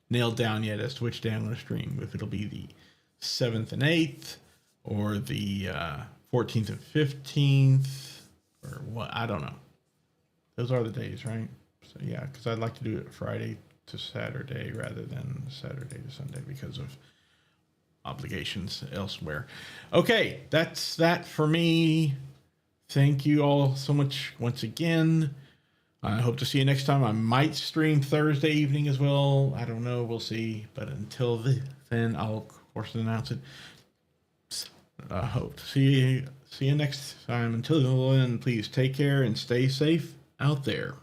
S1: nailed down yet as to which day I'm going to stream. If it'll be the 7th and 8th or the 14th and 15th or what, I don't know. Those are the days, right? So yeah, because I'd like to do it Friday to Saturday rather than Saturday to Sunday because of obligations elsewhere. Okay, that's that for me. Thank you all so much once again. I hope to see you next time. I might stream Thursday evening as well. I don't know. We'll see. But until then, I'll of course announce it. I hope to see you next time. Until then, please take care and stay safe out there.